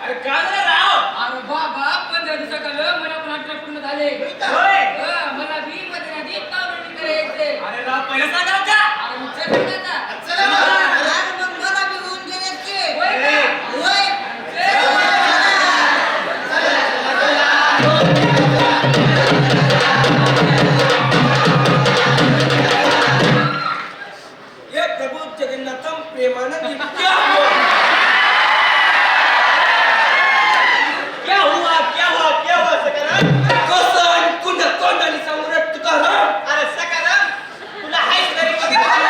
अरे काय झालं राव? अरे बाबा 15 दिवसाखालं मला पण 18 पूर्ण झाले. होय. मला बी मध्ये आधी नोंदणी करायचे. अरे राव पहिलं सांगा का? अरे मग चल ना आता. अरे मग मला बी होऊन गेले की. होय का? होय. ये प्रभु जगन्नाथम प्रेमानंद क्या हुआ? क्या हुआ सकाराम? कसं कुंड तोंडाने समोर तुकाराम? अरे सकाराम तुला हायच तरी बघितलं.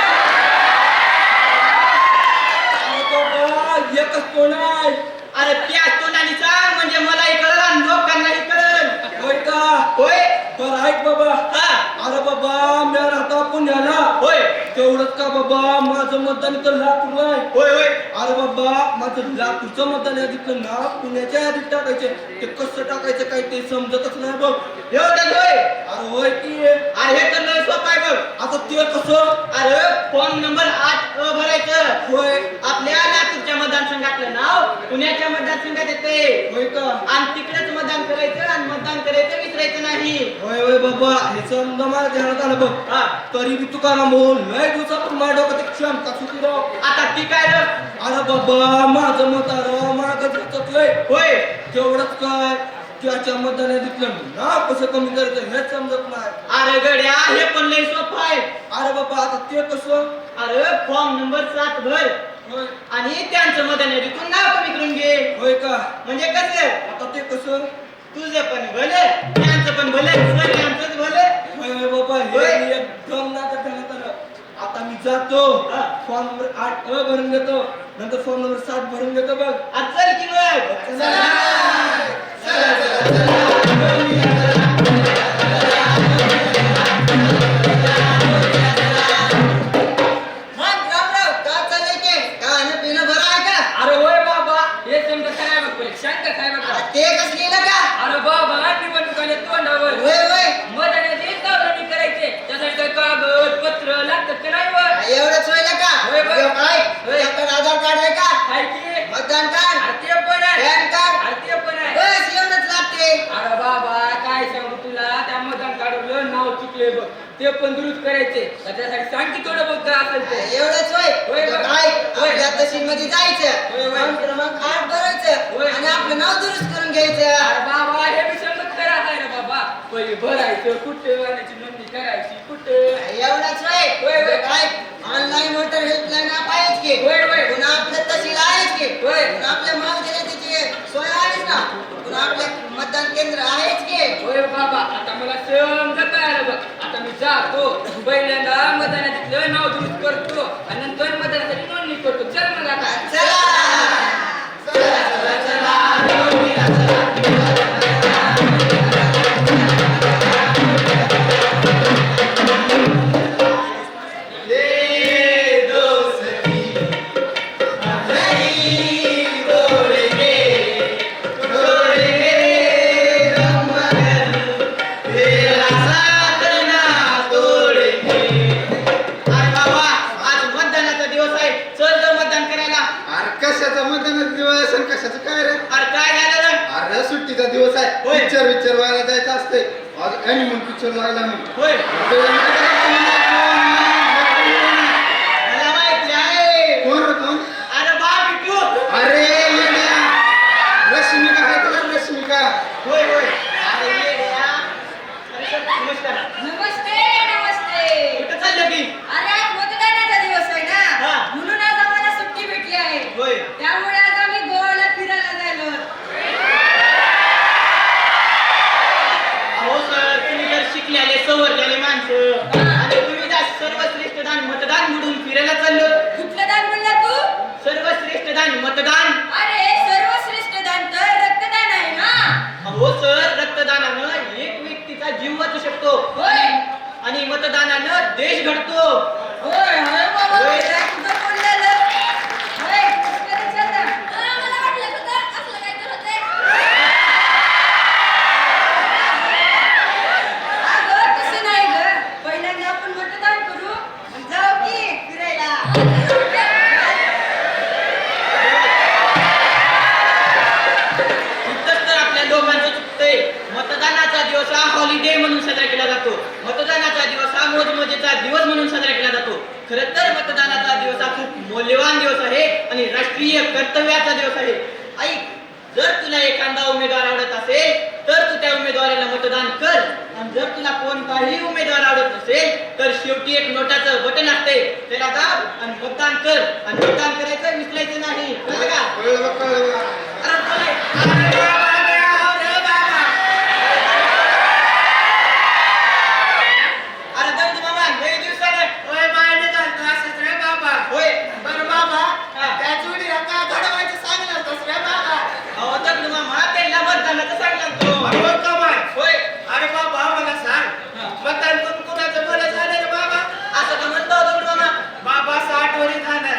अरे बाबा, एकच तोंड आहे. अरे त्या तोंडाने सांग म्हणजे मलाही कळलं आणि लोकांनाही कळलं. होय का? होय बरं ऐक बाबा. हा अरे बाबा, मी राहता पुण्याला. होय तेवढंच का बाबा, माझं मतदान तर लातूर आहे. होय होय अरे बाबा, माझं लातूरचं मतदान यादीतलं नाव पुण्याच्या यादीत टाकायचे. ते कसं टाकायचं काही ते समजतच नाही बघ. एवढं होय. अरे होय की. अरे हे तर लय सोपं आहे बघ. आता ते कसं? अरे फॉर्म नंबर 8 भरायचं. होय. आपल्या लातूरच्या मतदारसंघातलं नाव पुण्याच्या मतदारसंघात येते होय का? आणि तिकडेच मतदान करायचं आणि मतदान करायचं विसरायचं नाही. होय होय बाबा, हे समजा माझ्या ध्यानात आलं बघ. हा तरी मी तुकाराम भाऊ लय दिवसातून माझ्या डोक्यात एक क्षमता सुटी राव. आता ती काय रे? अरे बाबा, माझं मत राव मागं लय. होय तेवढंच काय, त्याच्या मतदान यादीतलं नाव कसं कमी करायचं हेच समजत नाही. अरे गड्या हे पण लय सोपं आहे. अरे बाबा, आता ते कसं? अरे फॉर्म नंबर 7 भर होय. आणि त्यांचं मतदान यादीतून नाव कमी करून घे. होय का? म्हणजे कसं आता ते कसं? तुझं पण भले त्यांचं पण भले सगळ्यांचंच भले. होय होय बाबा, होय. हे मी एकदम नातं ध्यानात आलं. आता मी जातो, हा. फॉर्म नंबर 8 भरून घेतो, नंतर फॉर्म नंबर 7 भरून घेतो बघ. आज चल की मग. अरे होय बाबा, हे समजा काय आहे बघ पहिले. शांत काय बघा. अरे बाबा, निवडणुकाले तोंडावर मतदान यादीत नोंदणी करायचे. त्यासाठी काय कागद पत्र लागतात का नाही वर? होय बघ. आधार कार्ड आहे का? काय की? मतदान कार्ड, अरे ते पण आहे. पॅन कार्ड, अरे ते पण आहे. बस एवढंच लागते. अरे बाबा, काय सांगू तुला, त्या मतदान कार्डवरलं नाव चुकले बघ, ते पण दुरुस्त करायचे. त्याच्यासाठी सांग की थोडं बघ काय असेल ते. एवढंच होय. होय बघ. काय होय. आपल्या तहसीलमध्ये जायचं, होय, होय. फॉर्म क्रमांक 8 भरायचं होय. आणि आपलं नाव दुरुस्त करून घ्यायचं. अरे बाबा, हे बी समजत करा आहे रे बाबा. पहिले भरायचं कुठं आणि त्याची नोंदणी करायची कुठं. एवढंच होय. होय, होय. काय ऑनलाईन वोटर हेल्पलाईन ॲप आहेच की. होय, होय. पुन्हा आपलं तहसील आहेच की. होय. पुन्हा आपल्या महाविद्यालयाची सोय आहेच ना. पुन्हा आपल्या मतदान केंद्र आहेच की. होय बाबा, आता मला समजत आलं बघ. आता मी जातो, पहिल्यांदा मतदानातलं नाव दुरुस्त करतो आणि नंतर मतदानासाठी नोंदणी करतो. चल मग आता. चला. मतदानाचा दिवस असेल कशाचं काय रे? अरे काय झालं रे? अरे सुट्टीचा दिवस आहे. होय. पिक्चर व्हायला जायचं असते. आज ॲनिमल पिक्चर लागला नाही. होय मला माहिती आहे. कोण रे कोण? अरे बाप तू. अरे येड्या. रश्मिका आहे तुला रश्मिका. होय होय अरे ये रे या. अरे सर नमस्कार. नमस्ते नमस्ते. कुठं चाललं की? अरे आज मतदानाचा दिवस आहे हा. ना, म्हणून आज आम्हाला सुट्टी भेटली आहे. होय त्यामुळे आज आम्ही गोव्याला फिरायला जायलो. अहो सर तुम्ही जर शिकलेले सवरलेले माणसं आणि तुम्ही जर सर्वश्रेष्ठ दान मतदान म्हणून फिरायला चाललो. कुठलं दान म्हणला तू? सर्वश्रेष्ठ दान मतदान. अरे सर्वश्रेष्ठ दान तर रक्तदान आहे ना. अहो सर रक्तदानानं एक व्यक्तीचा जीव वाचू शकतो होय आणि मतदानानं देश घडतो. होय होय बाबा. होय. काय तुझं बोललेलं? होय, कसं विचारता? मला वाटलं तुझं असलं काहीतरी होतंय. अगं, तसं नाही गं. पहिल्यांदा आपण मतदान करू आणि जाऊ की फिरायला. इथंच तर आपल्या लोकांचं चुकतंय. मतदानाचा दिवस हा हॉलिडे म्हणून साजरा केला जातो. मतदानाचा दिवस हा मौजमजेचा दिवस म्हणून साजरा केला जातो. खरं तर मतदानाचा दिवस हा खूप मौल्यवान दिवस आहे आणि राष्ट्रीय कर्तव्याचा दिवस आहे. ऐक, जर तुला एखादा उमेदवार आवडत असेल तर तू त्या उमेदवाराला मतदान कर आणि जर तुला कोणताही उमेदवार आवडत नसेल तर शेवटी एक नोटाचं बटन असते, त्याला दाब आणि मतदान कर. आणि मतदान करायचं विसरायचं नाही, कळलं का? कळलं बा, कळलं बा. अरे काय? अरे बाबा, अरे बाबा. अरे दंड मामा, लई दिवसानं. होय मायने झालतं असंच रे बाबा. होय. बरं बाबा, त्या जोडीला काय घडवायचं सांगलं होतंस रे बाबा? अहो दंड मामा, त्यांना मतदानाचं सांगलं होतं. होय. अरे बाबा, मला सांग. मतदान करून कोणाचं बरं झालं रे बाबा? असं का म्हणतो दंड मामा? बाबा 60 वर्ष झालं.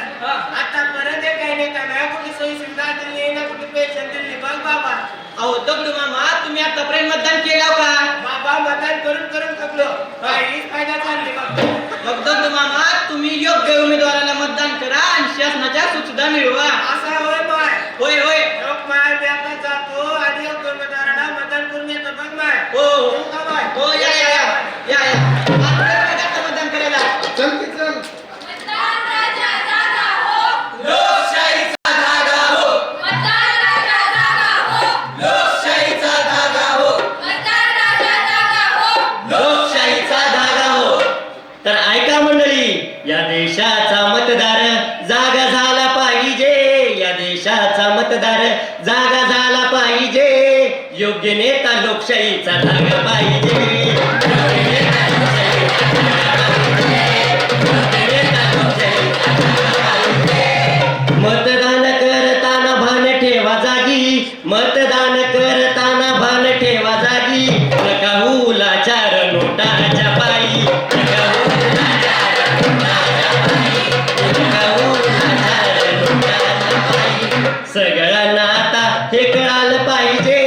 आतापर्यंत काही नेत्यानं कुठली सोयी सुविधा दिली ना कुठली पेन्शन दिली बघ बाबा. अहो दगडू मामा, तुम्ही आतापर्यंत मतदान केलं का? बाबा मतदान करून करून थकलो, काहीच फायदा झाला नाही. मग दगडू मामा, तुम्ही योग्य उमेदवाराला मतदान करा आणि शासनाच्या सुविधा मिळवा. असा होय माय? होय होय. माय मी आता जातो आणि योग्य उमेदवाराला मतदान करून येतो बघ माय. हो हो या या या या या. आता जातो मतदान करायला. चल की चल. मतदान राजा जागा हो. लोकशाहीचा धागा हो. मतदान राजा जागा हो. लोकशाहीचा धागा हो. मतदान राजा जागा हो. लोकशाहीचा धागा हो. तर ऐका मंडळी, या देशाचा मतदार जागा झाला पाहिजे. या देशाचा मतदार जागा झाला पाहिजे. योग्य नेता लोकशाहीचा धागा पाहिजे. योग्य नेता लोकशाहीचा धागा पाहिजे. योग्य नेता लोकशाहीचा धागा पाहिजे. मतदान करताना भान ठेवा जागी. मतदान करताना भान ठेवा जागी. नका होऊ लाचार नोटाच्या पायी. नका होऊ लाचार नोटाच्या पायी. नका होऊ लाचार नोटाच्या पायी. सगळ्यांना आता हे कळालं पाहिजे.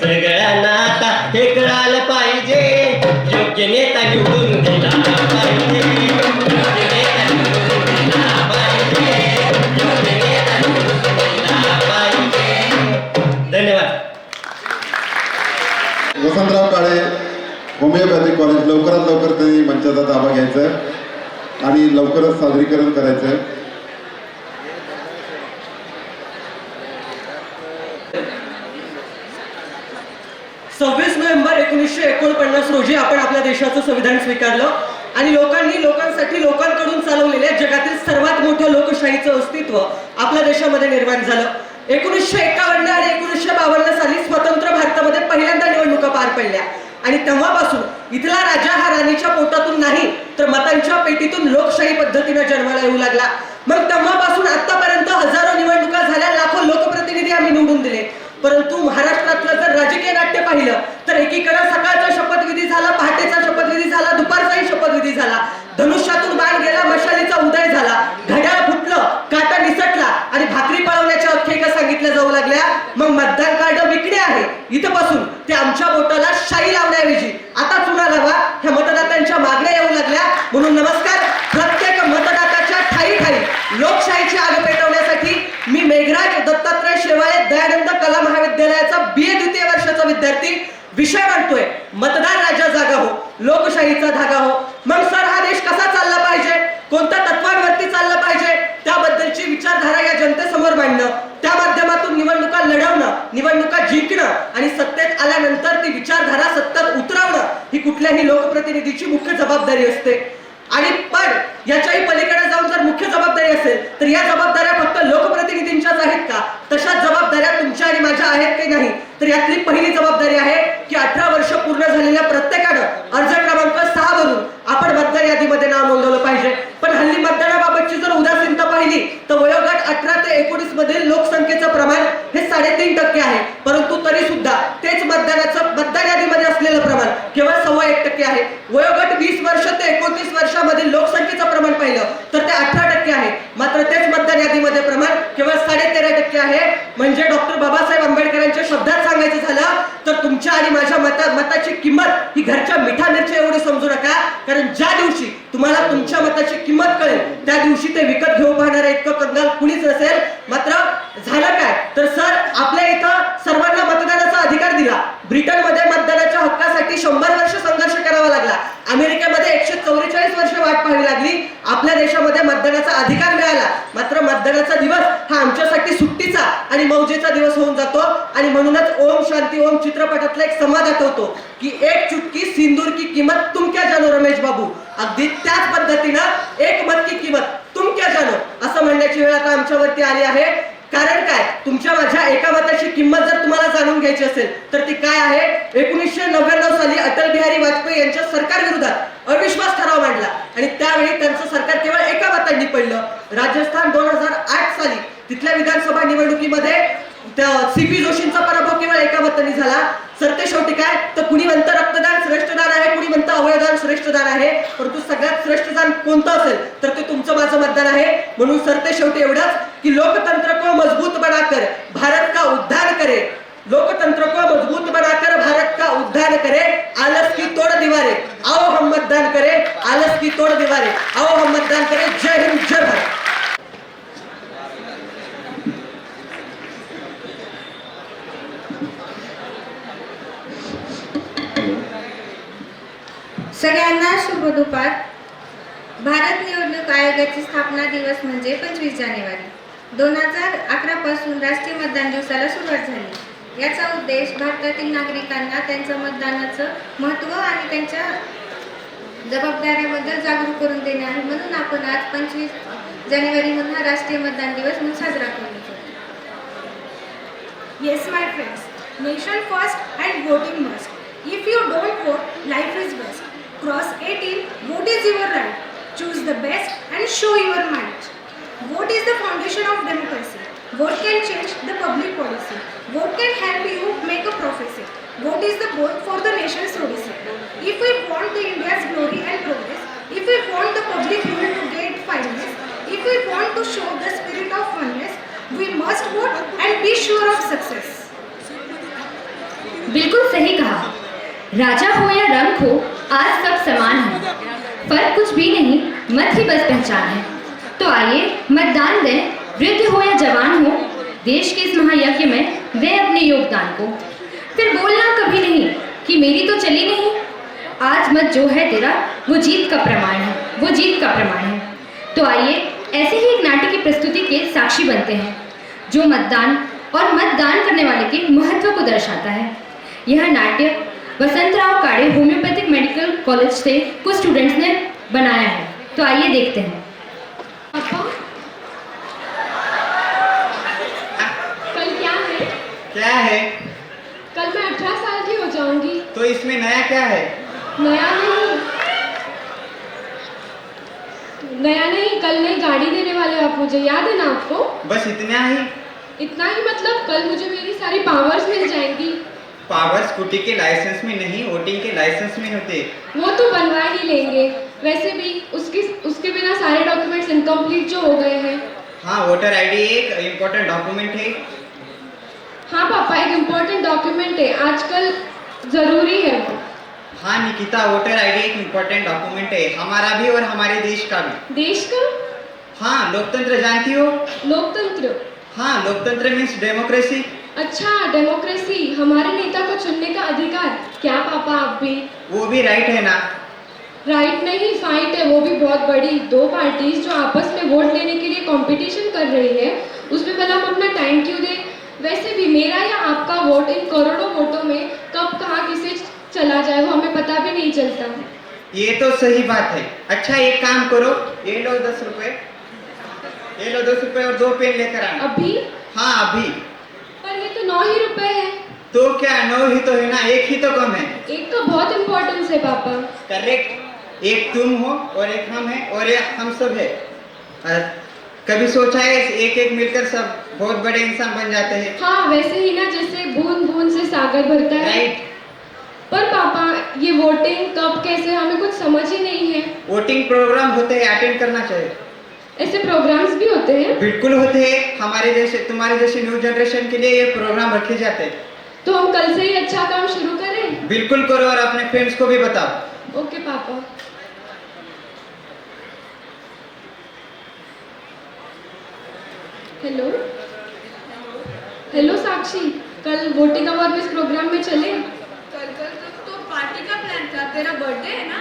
सगळ्यांना आता हे कळालं पाहिजे. योग्य नेता निवडून दिला पाहिजे. योग्य नेता निवडून दिला पाहिजे. योग्य नेता निवडून दिला पाहिजे. धन्यवाद. वसंतराव काळे होमिओपॅथिक कॉलेज, लवकरात लवकर त्यांनी मंचाचा ताबा घ्यायचा आहे आणि लवकरच सादरीकरण करायचं आहे. 26 नोव्हेंबर 1949 रोजी आपण आपल्या देशाचं संविधान स्वीकारलं आणि लोकांसाठी लोकांकडून चालवलेल्या जगातील सर्वात मोठ्या लोकशाहीचं अस्तित्व आपल्या देशामध्ये निर्माण झालं. 1951 आणि 1952 साली स्वतंत्र भारतामध्ये पहिल्यांदा निवडणुका पार पडल्या आणि तेव्हापासून इथला राजा हा राणीच्या पोटातून नाही तर मतांच्या पेटीतून लोकशाही पद्धतीने जन्माला येऊ लागला. मग तेव्हापासून आतापर्यंत हजारो निवडणुका झाल्या, लाखो लोकप्रतिनिधी आम्ही निवडून दिले. परंतु महाराष्ट्रातलं जर राजकीय नाट्य पाहिलं तर एकीकडे सकाळचा शपथविधी झाला, पहाटेचा शपथविधी झाला, दुपारचाही शपथविधी झाला, धनुष्यातून बाण गेला, मशालीचा उदय झाला, घड्याळ फुटलं, काटा निसटला आणि भाकरी पळवण्याच्या आख्यायिका सांगितल्या जाऊ लागल्या. मग मतदान कार्ड विकणे आहे इथपासून ते आमच्या बोटाला शाई लावण्याऐवजी आता चुना लावा ह्या मतदात्यांच्या मागण्या येऊ लागल्या. म्हणून नमस्कार, प्रत्येक मतदात्याच्या ठाई ठाई लोकशाहीची आग पेटवण्यासाठी मी मेघराज शेवाळे दयानंद कला महाविद्यालयाचा BA द्वितीय वर्षाचा विद्यार्थी विषय मांडतोय मतदार राजा जागा हो, लोकशाहीचा धागा हो. मग सर हा देश कसा चालला पाहिजे, कोणत्या तत्वांवरती चालला पाहिजे, त्याबद्दलची विचारधारा या जनतेसमोर मांडणं, त्या माध्यमातून निवडणुका लढवणं, निवडणुका जिंकणं आणि सत्तेत आल्यानंतर ती विचारधारा सत्तेत उतरवणं ही कुठल्याही लोकप्रतिनिधीची मुख्य जबाबदारी असते. आणि पण याच्याही पलीकडे जाऊन जर मुख्य जबाबदारी असेल तर या जबाबदाऱ्या फक्त लोकप्रतिनिधींच्याच आहेत का? तशाच जबाबदाऱ्या तुमच्या आणि माझ्या आहेत की नाही? तर यातली पहिली जबाबदारी आहे की 18 वर्ष पूर्ण झालेल्या प्रत्येकानं अर्ज क्रमांक 6 वरून आपण मतदार यादीमध्ये नाव नोंदवलं पाहिजे. पण हल्ली मतदानाबाबतची जर उदासीनता पाहिली तर वयोगट 18 ते 19 मधील लोकसंख्येचं प्रमाण हे 3.5% आहे. परंतु तरी सुद्धा तेच मतदार यादीमध्ये असलेलं प्रमाण केवळ 1.25% आहे. वयोगट 20 वर्ष ते 29 वर्षामधील लोकसंख्येचं प्रमाण पाहिलं तर ते 18% आहे. मात्र तेच मतदार यादीमध्ये प्रमाण केवळ 13.5% आहे. म्हणजे डॉक्टर बाबासाहेब आंबेडकरांच्या शब्दात सांगायचं झालं तर तुमच्या आणि माझ्या मताची किंमत ही घरच्या मिठा मिरची एवढी समजू नका. कारण ज्या दिवशी तुम्हाला तुमच्या मताची किंमत कळेल त्या दिवशी ते विकत घेऊ पाहणारे इतकं कंगाल कुणीच नसेल. मात्र झालं काय तर सर आपल्या इथं सर्वांना मतदानाचा अधिकार दिला. ब्रिटनमध्ये मतदानाच्या हक्कासाठी 100 वर्ष संघर्ष करावा लागला. अमेरिकेमध्ये 144 वर्ष वाट पाहावी लागली. आपल्या देशामध्ये मतदानाचा अधिकार मिळाला. मात्र मतदानाचा दिवस हा आमच्यासाठी सुट्टीचा आणि मौजेचा दिवस होऊन जातो. आणि म्हणूनच ओम शांती ओम चित्रपटातला एक संवाद आठवतो की एक चुटकी सिंदूर की किंमत तुम क्या जानो रमेश बाबू. अगदी त्याच पद्धतीनं एक मत की किंमत तुम क्या जानो असं म्हणण्याची वेळ आता आमच्यावरती आली आहे. कारण काय, तुमच्या माझ्या एका मताची किंमत जर तुम्हाला जाणून घ्यायची असेल तर ती काय आहे. 1999 साली अटल बिहारी वाजपेयी यांच्या सरकार विरोधात अविश्वास ठराव मांडला आणि त्यावेळी त्यांचं सरकार केवळ एका मतांनी पडलं. राजस्थान 2008 साली तिथल्या विधानसभा निवडणुकीमध्ये CP जोशींचा पराभव केवळ एका मतांनी झाला. सरते शेवटी काय तर कुणी म्हणतं रक्तदान श्रेष्ठ दान आहे, कुणी म्हणतं अवयवदान श्रेष्ठ दान आहे. परंतु सगळ्यात श्रेष्ठ दान कोणतं असेल तर ते तुमचं माझं मतदान आहे. म्हणून सरते शेवटी एवढंच की लोकतंत्र को मजबूत बनाकर भारत का उद्धार करे, लोकतंत्र को मजबूत बनाकर भारत का उद्धार करे, आलस की तोड़ दीवारे आओ हम मतदान करे, आलस की तोड़ दीवारे आओ हम मतदान करे. जय हिंद जय भारत. सगळ्यांना शुभ दुपार. भारत निवडणूक आयोगाची स्थापना दिवस म्हणजे 25 जानेवारी 2011 पासून राष्ट्रीय मतदान दिवसाला सुरुवात झाली. याचा उद्देश भारतातील नागरिकांना त्यांचं मतदानाचं महत्त्व आणि त्यांच्या जबाबदाऱ्याबद्दल जागरूक करून देणे आहे. म्हणून आपण आज 25 जानेवारी म्हणून हा राष्ट्रीय मतदान दिवस म्हणून साजरा करतो. Yes, my friends. Nation first and voting must. If you don't vote, life is best. Cross 18, vote is your right. Choose the best and show your might. Vote is the foundation of democracy. Vote can change the public policy. Vote can help you make a prophecy. Vote is the vote for the nation's odyssey. If we want the India's glory and progress, if we want the public rule to get fineness, if we want to show the spirit of oneness, we must vote and be sure of success. बिल्कुल सही कहा. राजा हो या रंग हो, आज सब समान है. फर्क कुछ भी नहीं, मत ही बस पहचान है. तो आइए मतदान दें, वृद्ध हो या जवान हो, देश के इस महायज्ञ में दें अपने योगदान को. फिर बोलना कभी नहीं कि मेरी तो चली नहीं. आज मत जो है तेरा वो जीत का प्रमाण है, वो जीत का प्रमाण है. तो आइए ऐसे ही एक नाट्य की प्रस्तुति के साक्षी बनते हैं जो मतदान और मतदान करने वाले के महत्व को दर्शाता है. यह नाट्य वसंतराव काड़े होम्योपैथिक मेडिकल कॉलेज से कुछ स्टूडेंट्स ने बनाया है. तो आइए देखते हैं. कल क्या है? क्या है? कल मैं 18 साल की हो जाऊंगी. तो इसमें नया क्या है? नया नहीं, कल नई गाड़ी देने वाले आप मुझे, याद है ना आपको? बस इतना ही? इतना ही मतलब कल मुझे मेरी सारी पावर्स मिल जाएंगी. पावर स्कूटी के लाइसेंस में नहीं, वोटिंग के लाइसेंस में होते. वो तो बनवा ही लेंगे. वैसे भी उसके बिना सारे डॉक्यूमेंट्स इनकम्प्लीट जो हो गए हैं. हाँ, वोटर आईडी एक इम्पोर्टेंट डॉक्यूमेंट है. हाँ पापा, एक इम्पोर्टेंट डॉक्यूमेंट है, आजकल जरूरी है वो. हाँ निकिता, वोटर आईडी एक इम्पोर्टेंट डॉक्यूमेंट है, हमारा भी और हमारे देश का भी. देश का? हाँ, लोकतंत्र जानती हो? लोकतंत्र हाँ, लोकतंत्र मीन्स डेमोक्रेसी। अच्छा, डेमोक्रेसी, हमारे नेता को चुनने का अधिकार। क्या पापा आप भी? वो भी राइट है ना? राइट नहीं, फाइट है, वो भी बहुत बड़ी। दो पार्टीज जो आपस में वोट लेने के लिए कंपटीशन कर रही है, उसमें भला हम अपना टाइम क्यों दें? वैसे भी मेरा या आपका वोट इन करोड़ों वोटों में कब कहाँ किसे चला जाए वो हमें पता भी नहीं चलता। ये तो सही बात है। अच्छा, एक काम करो, ये लो 10 रुपए, ये लो 10 रुपए और 2 पेन लेकर आना। अभी? हाँ, अभी। पर ये तो 9 ही रुपए है। तो क्या 9 ही तो है ना, एक ही तो कम है। एक तो बहुत इम्पोर्टेंस है पापा। करेक्ट, एक तुम हो और एक हम है और एक हम सब है। कभी सोचा है एक एक मिलकर सब बहुत बड़े इंसान बन जाते हैं? हाँ, वैसे ही ना, जैसे बूंद बूंद से सागर भरता है। राइट। पर पापा, ये वोटिंग कब कैसे हमें कुछ समझ ही नहीं है। वोटिंग प्रोग्राम होते हैं, अटेंड करना चाहिए। ऐसे प्रोग्राम्स भी होते हैं? बिल्कुल होते हैं। हमारे जैसे तुम्हारे जैसे न्यू जनरेशन के लिए ये प्रोग्राम रखे जाते हैं। तो हम कल से ही अच्छा काम शुरू करें? बिल्कुल करो और अपने फ्रेंड्स को भी बताओ। ओके पापा। हेलो हेलो साक्षी, कल वोटिंग अवेयरनेस प्रोग्राम में चले? कल तो पार्टी का प्लान था, तेरा बर्थडे है ना?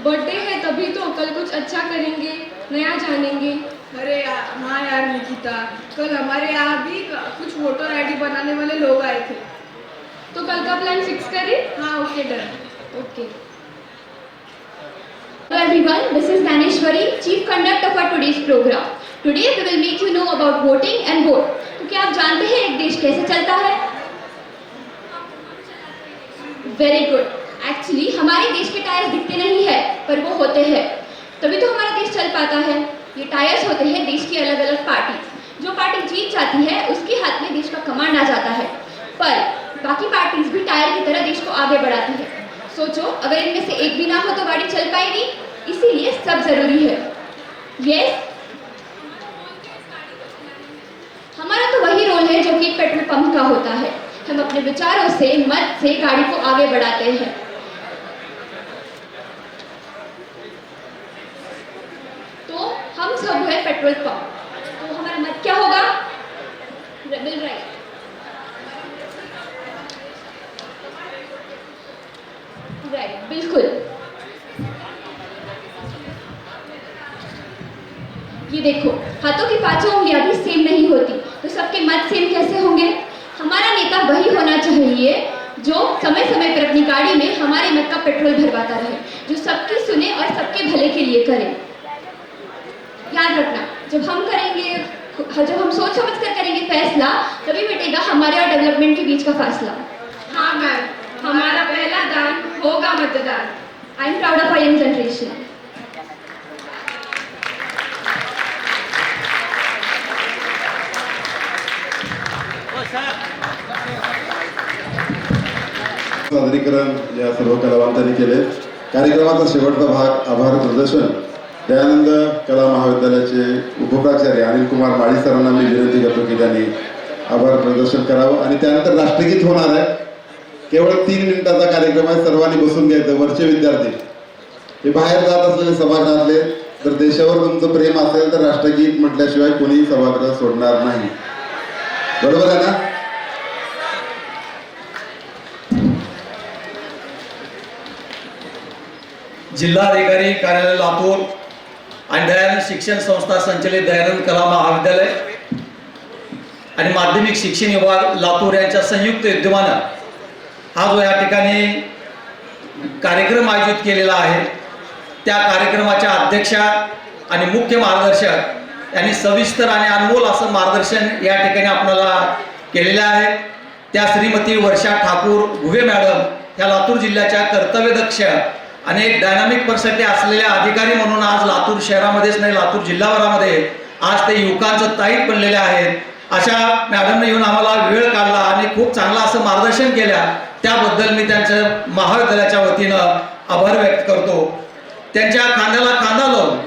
बर्थडे है तभी तो, कल कुछ अच्छा करेंगे, नया जानेंगे। अरे हाँ यार निकिता, कल हमारे यहाँ भी कुछ वोटर आईडी बनाने वाले लोग आए थे। तो कल का प्लान फिक्स करें? हाँ, okay done. Okay. Hello everyone, this is Daneshwari, Chief Conductor for today's program. Today we will make you know about voting and vote. तो क्या आप जानते हैं एक देश कैसे चलता है? Very good. Actually हमारे देश के टायर्स दिखते नहीं है, पर वो होते हैं, तभी तो हमारा देश चल पाता है। ये टायर्स होते हैं देश की अलग अलग पार्टी। जो पार्टी जीत जाती है उसके हाथ में देश का कमांड आ जाता है, पर बाकी पार्टीज भी टायर की तरह देश को आगे बढ़ाती है। सोचो, अगर इनमें से एक भी ना हो तो गाड़ी चल पाएगी, इसीलिए सब जरूरी है। यस, हमारा तो वही रोल है जो कि पेट्रोल पंप का होता है। हम अपने विचारों से, मत से गाड़ी को आगे बढ़ाते हैं। तो हम सब है पेट्रोल पंप, तो हमारा मत क्या होगा? Rebel right. राइट, बिल्कुल। ये देखो, हाथों की पांचों उंगलियां भी सेम नहीं होती, तो सबके मत सेम कैसे होंगे? हमारा नेता वही होना चाहिए जो समय समय पर अपनी गाड़ी में हमारे मत का पेट्रोल भरवाता रहे, जो सबकी सुने और सबके भले के लिए करे। याद रखना, जब हम सोच समझ कर करेंगे फैसला, तभी मिटेगा हमारे और डेवलपमेंट के बीच का फासला। हाँ मैम, हमारा पहला दान होगा मतदान। I am proud of our young generation. सादरीकरण या सर्व कलावंतांनी केले। कार्यक्रमाचा शेवटचा भाग आभार प्रदर्शन दयानंद कला महाविद्यालयाचे उपप्राचार्य अनिल कुमार माळी सरांना मी विनंती करतो की त्यांनी आभार प्रदर्शन करावं आणि त्यानंतर राष्ट्रगीत होणार आहे। केवळ 3 मिनिटाचा कार्यक्रम आहे, सर्वांनी बसून घ्यायचं। वरचे विद्यार्थी हे बाहेर जात असलेले सभागृहातले, जर देशावर तुमचं प्रेम असेल तर राष्ट्रगीत म्हटल्याशिवाय कोणी सभागृह सोडणार नाही, बरोबर आहे ना? जिल्हाधिकारी कार्यालय लातूर आणि दयानंद शिक्षण संस्था संचलित दयानंद कला महाविद्यालय आणि माध्यमिक शिक्षण विभाग लातूर यांच्या संयुक्त विद्यमानं हा जो या ठिकाणी कार्यक्रम आयोजित केलेला आहे, त्या कार्यक्रमाच्या अध्यक्षा आणि मुख्य मार्गदर्शक यांनी सविस्तर आणि अनमोल असं मार्गदर्शन या ठिकाणी आपल्याला केलेलं आहे। त्या श्रीमती वर्षा ठाकूर घुगे मॅडम ह्या लातूर जिल्ह्याच्या कर्तव्यदक्ष आणि एक डायनामिक पर्सनॅलिटी असलेल्या अधिकारी म्हणून आज लातूर शहरामध्येच नाही, लातूर जिल्हाभरामध्ये आज ते युवकांचं ताईत बनलेले आहेत। अशा मॅडमने येऊन आम्हाला वेळ काढला आणि खूप चांगलं असं मार्गदर्शन केलं, त्याबद्दल मी त्यांच्या महाविद्यालयाच्या वतीनं आभार व्यक्त करतो। त्यांच्या खांद्याला खांदा लावून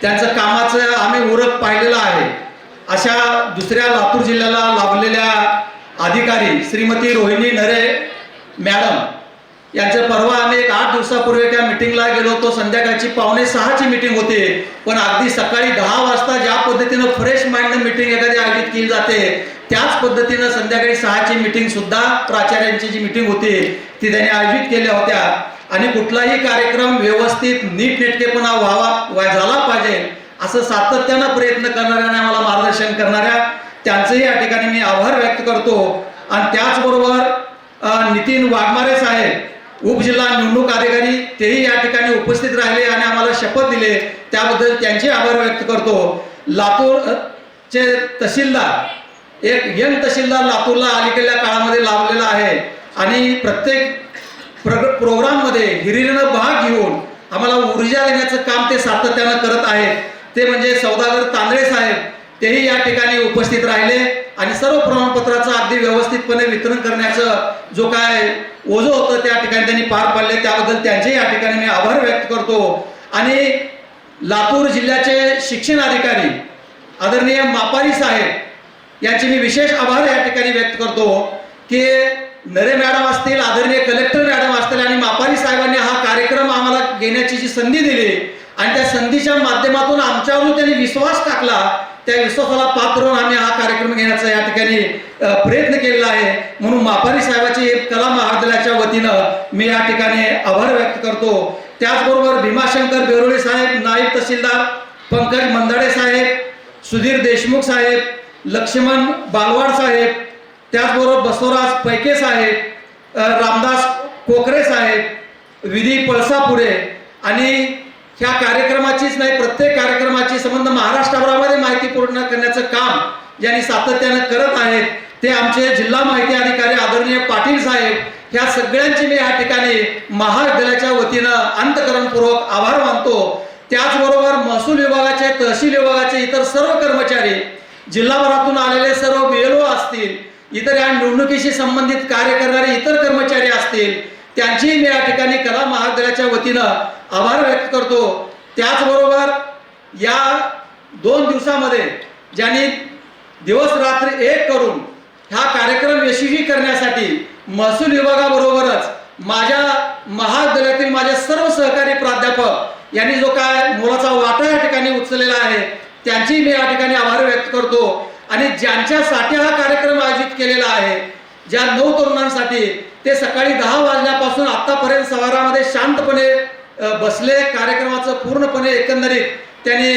त्यांचं कामाचं आम्ही उरक पाहिलेलं आहे। अशा दुसऱ्या लातूर जिल्ह्याला लाभलेल्या अधिकारी श्रीमती रोहिणी नरे मॅडम यांचे परवा आम्ही 8 दिवसापूर्वी त्या मिटिंगला गेलो होतो. संध्याकाळची 5:45ची मिटिंग होती, पण अगदी सकाळी 10 वाजता ज्या पद्धतीनं फ्रेश माइंडनं मिटिंग एखादी आयोजित केली जाते त्याच पद्धतीनं संध्याकाळी 6ची मिटिंग सुद्धा प्राचार्यांची जी मिटिंग होती ती त्यांनी आयोजित केल्या होत्या. आणि कुठलाही कार्यक्रम व्यवस्थित नीटनेटकेपणा झाला पाहिजे असं सातत्यानं प्रयत्न करणाऱ्या आणि आम्हाला मार्गदर्शन करणाऱ्या त्यांचंही या ठिकाणी मी आभार व्यक्त करतो. आणि त्याचबरोबर नितीन वाघमारे साहेब उपजिल्हा निवडणूक अधिकारी तेही या ठिकाणी उपस्थित राहिले आणि आम्हाला शपथ दिले, त्याबद्दल त्यांचे आभार व्यक्त करतो. लातूरचे तहसीलदार, एक यंग तहसीलदार लातूरला अलीकडल्या काळामध्ये लाभलेला आहे आणि प्रत्येक प्रोग्राममध्ये हिरिरीनं भाग घेऊन आम्हाला ऊर्जा देण्याचं काम ते सातत्यानं करत आहेत. ते म्हणजे सौदागर तांदळे साहेब, तेही या ठिकाणी उपस्थित राहिले आणि सर्व प्रमाणपत्राचं अगदी व्यवस्थितपणे वितरण करण्याचं जो काय ओझं होतं त्या ठिकाणी त्यांनी पार पाडले, त्याबद्दल त्यांचे या ठिकाणी मी आभार व्यक्त करतो. आणि लातूर जिल्ह्याचे शिक्षण अधिकारी आदरणीय मापारी साहेब यांचे मी विशेष आभार या ठिकाणी व्यक्त करतो की नरे मॅडम असतील, आदरणीय कलेक्टर मॅडम असतील आणि मापारी साहेबांनी हा कार्यक्रम आम्हाला घेण्याची जी संधी दिली आणि त्या संधीच्या माध्यमातून आमच्यावर त्यांनी विश्वास टाकला, त्या विश्वासाला पात्र होऊन आम्ही हा कार्यक्रम घेण्याचा या ठिकाणी प्रयत्न केलेला आहे. म्हणून मापारी साहेबाची कला महाविद्यालयाच्या वतीनं मी या ठिकाणी आभार व्यक्त करतो. त्याचबरोबर भीमाशंकर बेरोळे साहेब, नायब तहसीलदार पंकज मंदाडे साहेब, सुधीर देशमुख साहेब, लक्ष्मण बालवाड साहेब, त्याचबरोबर बसवराज पैके साहेब, रामदास कोकरे साहेब, विधी पळसापुरे आणि ह्या कार्यक्रमाचीच नाही प्रत्येक कार्यक्रमाची संबंध महाराष्ट्रभरामध्ये माहिती पूर्ण करण्याचं काम ज्यांनी सातत्यानं करत आहेत ते आमचे जिल्हा माहिती अधिकारी आदरणीय पाटील साहेब, ह्या सगळ्यांचे मी या ठिकाणी महाविद्यालयाच्या वतीनं अंतःकरणपूर्वक आभार मानतो. त्याचबरोबर महसूल विभागाचे, तहसील विभागाचे इतर सर्व कर्मचारी, जिल्हाभरातून आलेले सर्व BLO असतील, इतर या निवडणुकीशी संबंधित कार्य करणारे इतर कर्मचारी असतील, त्यांची मी या ठिकाणी कला महाविद्यालयाच्या वतीनं आभार व्यक्त करतो. त्याचबरोबर या 2 दिवसामध्ये ज्यांनी दिवस रात्री एक करून हा कार्यक्रम यशस्वी करण्यासाठी महसूल विभागाबरोबरच माझ्या महाविद्यालयातील माझे सर्व सहकारी प्राध्यापक यांनी जो काय मोलाचा वाटा या ठिकाणी उचललेला आहे त्यांची मी या ठिकाणी आभार व्यक्त करतो. आणि ज्यांच्यासाठी हा कार्यक्रम आयोजित केलेला आहे, ज्या 9 तरुणांसाठी, ते सकाळी 10 वाजल्यापासून आतापर्यंत सवारामध्ये शांतपणे बसले, कार्यक्रमाचं पूर्णपणे एकंदरीत त्यांनी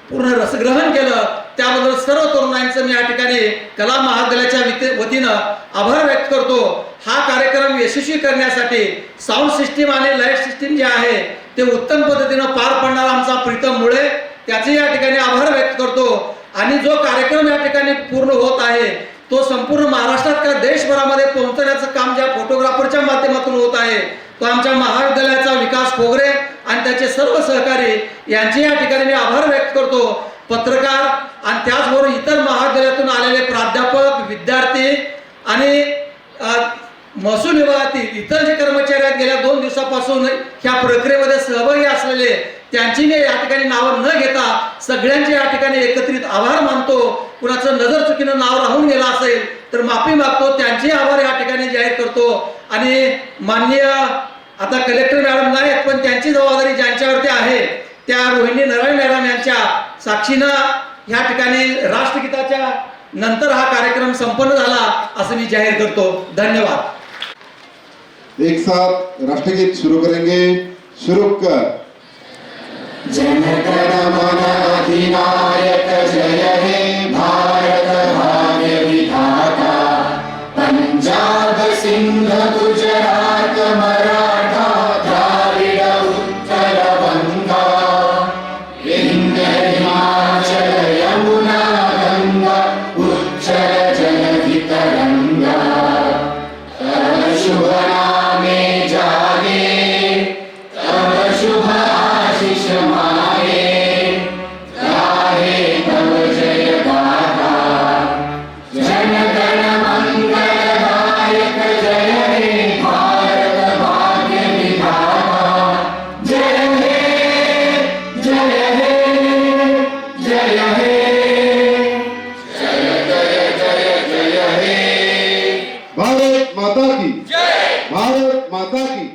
पूर्ण रसग्रहण केलं, त्याबद्दल सर्व तरुणांचं मी या ठिकाणी कला महाविद्यालयाच्या वतीनं आभार व्यक्त करतो. हा कार्यक्रम यशस्वी करण्यासाठी साऊंड सिस्टीम आणि लाईट सिस्टीम जे आहे ते उत्तम पद्धतीनं पार पाडणारा आमचा प्रीतम मुळे, त्याचे या ठिकाणी आभार व्यक्त करतो. आणि जो कार्यक्रम या ठिकाणी पूर्ण होत आहे तो संपूर्ण महाराष्ट्रात का देशभरामध्ये पोहोचण्याचं काम ज्या फोटोग्राफरच्या माध्यमातून होत आहे तो आमच्या महाविद्यालयाचा विकास खोगरे आणि त्याचे सर्व सहकारी यांचे या ठिकाणी मी आभार व्यक्त करतो. पत्रकार आणि त्याचबरोबर इतर महाविद्यालयातून आलेले प्राध्यापक, विद्यार्थी आणि महसूल विभागातील इतर जे कर्मचारी आहेत गेल्या 2 दिवसापासून ह्या प्रक्रियेमध्ये सहभागी असलेले त्यांची मी या ठिकाणी नावं न घेता सगळ्यांचे या ठिकाणी एकत्रित आभार मानतो. कुणाचं नजर चुकीनं नाव राहून गेलं असेल तर माफी मागतो, त्यांचे आभार या ठिकाणी जाहीर करतो. आणि माननीय आता कलेक्टर मॅडम नाहीत पण त्यांची जबाबदारी ज्यांच्यावरती आहे त्या रोहिणी नारायण मॅडम यांच्या साक्षीनं या ठिकाणी राष्ट्रगीताच्या नंतर हा कार्यक्रम संपन्न झाला असं मी जाहीर करतो. धन्यवाद. एक साथ राष्ट्रगीत शुरू करेंगे. शुरू कर. जनगण मन अधिनायक जय हे भारत भाग्य विधाता. पंजाब सिंध गुजरात मराठा द्राविड उत्तर बंगा. विंध्य हिमाचल यमुना गंगा उच्चल जलधि तरंगा. तव शुभ नामे जागे तव शुभ आशीष मागे. गाहे तव जय गाथा. जन गण मंगलदायक जय हे भारत भाग्य विधाता. जय हे जय हे जय हे जय जय जय जय हे. भारत माता की जय. भारत माता की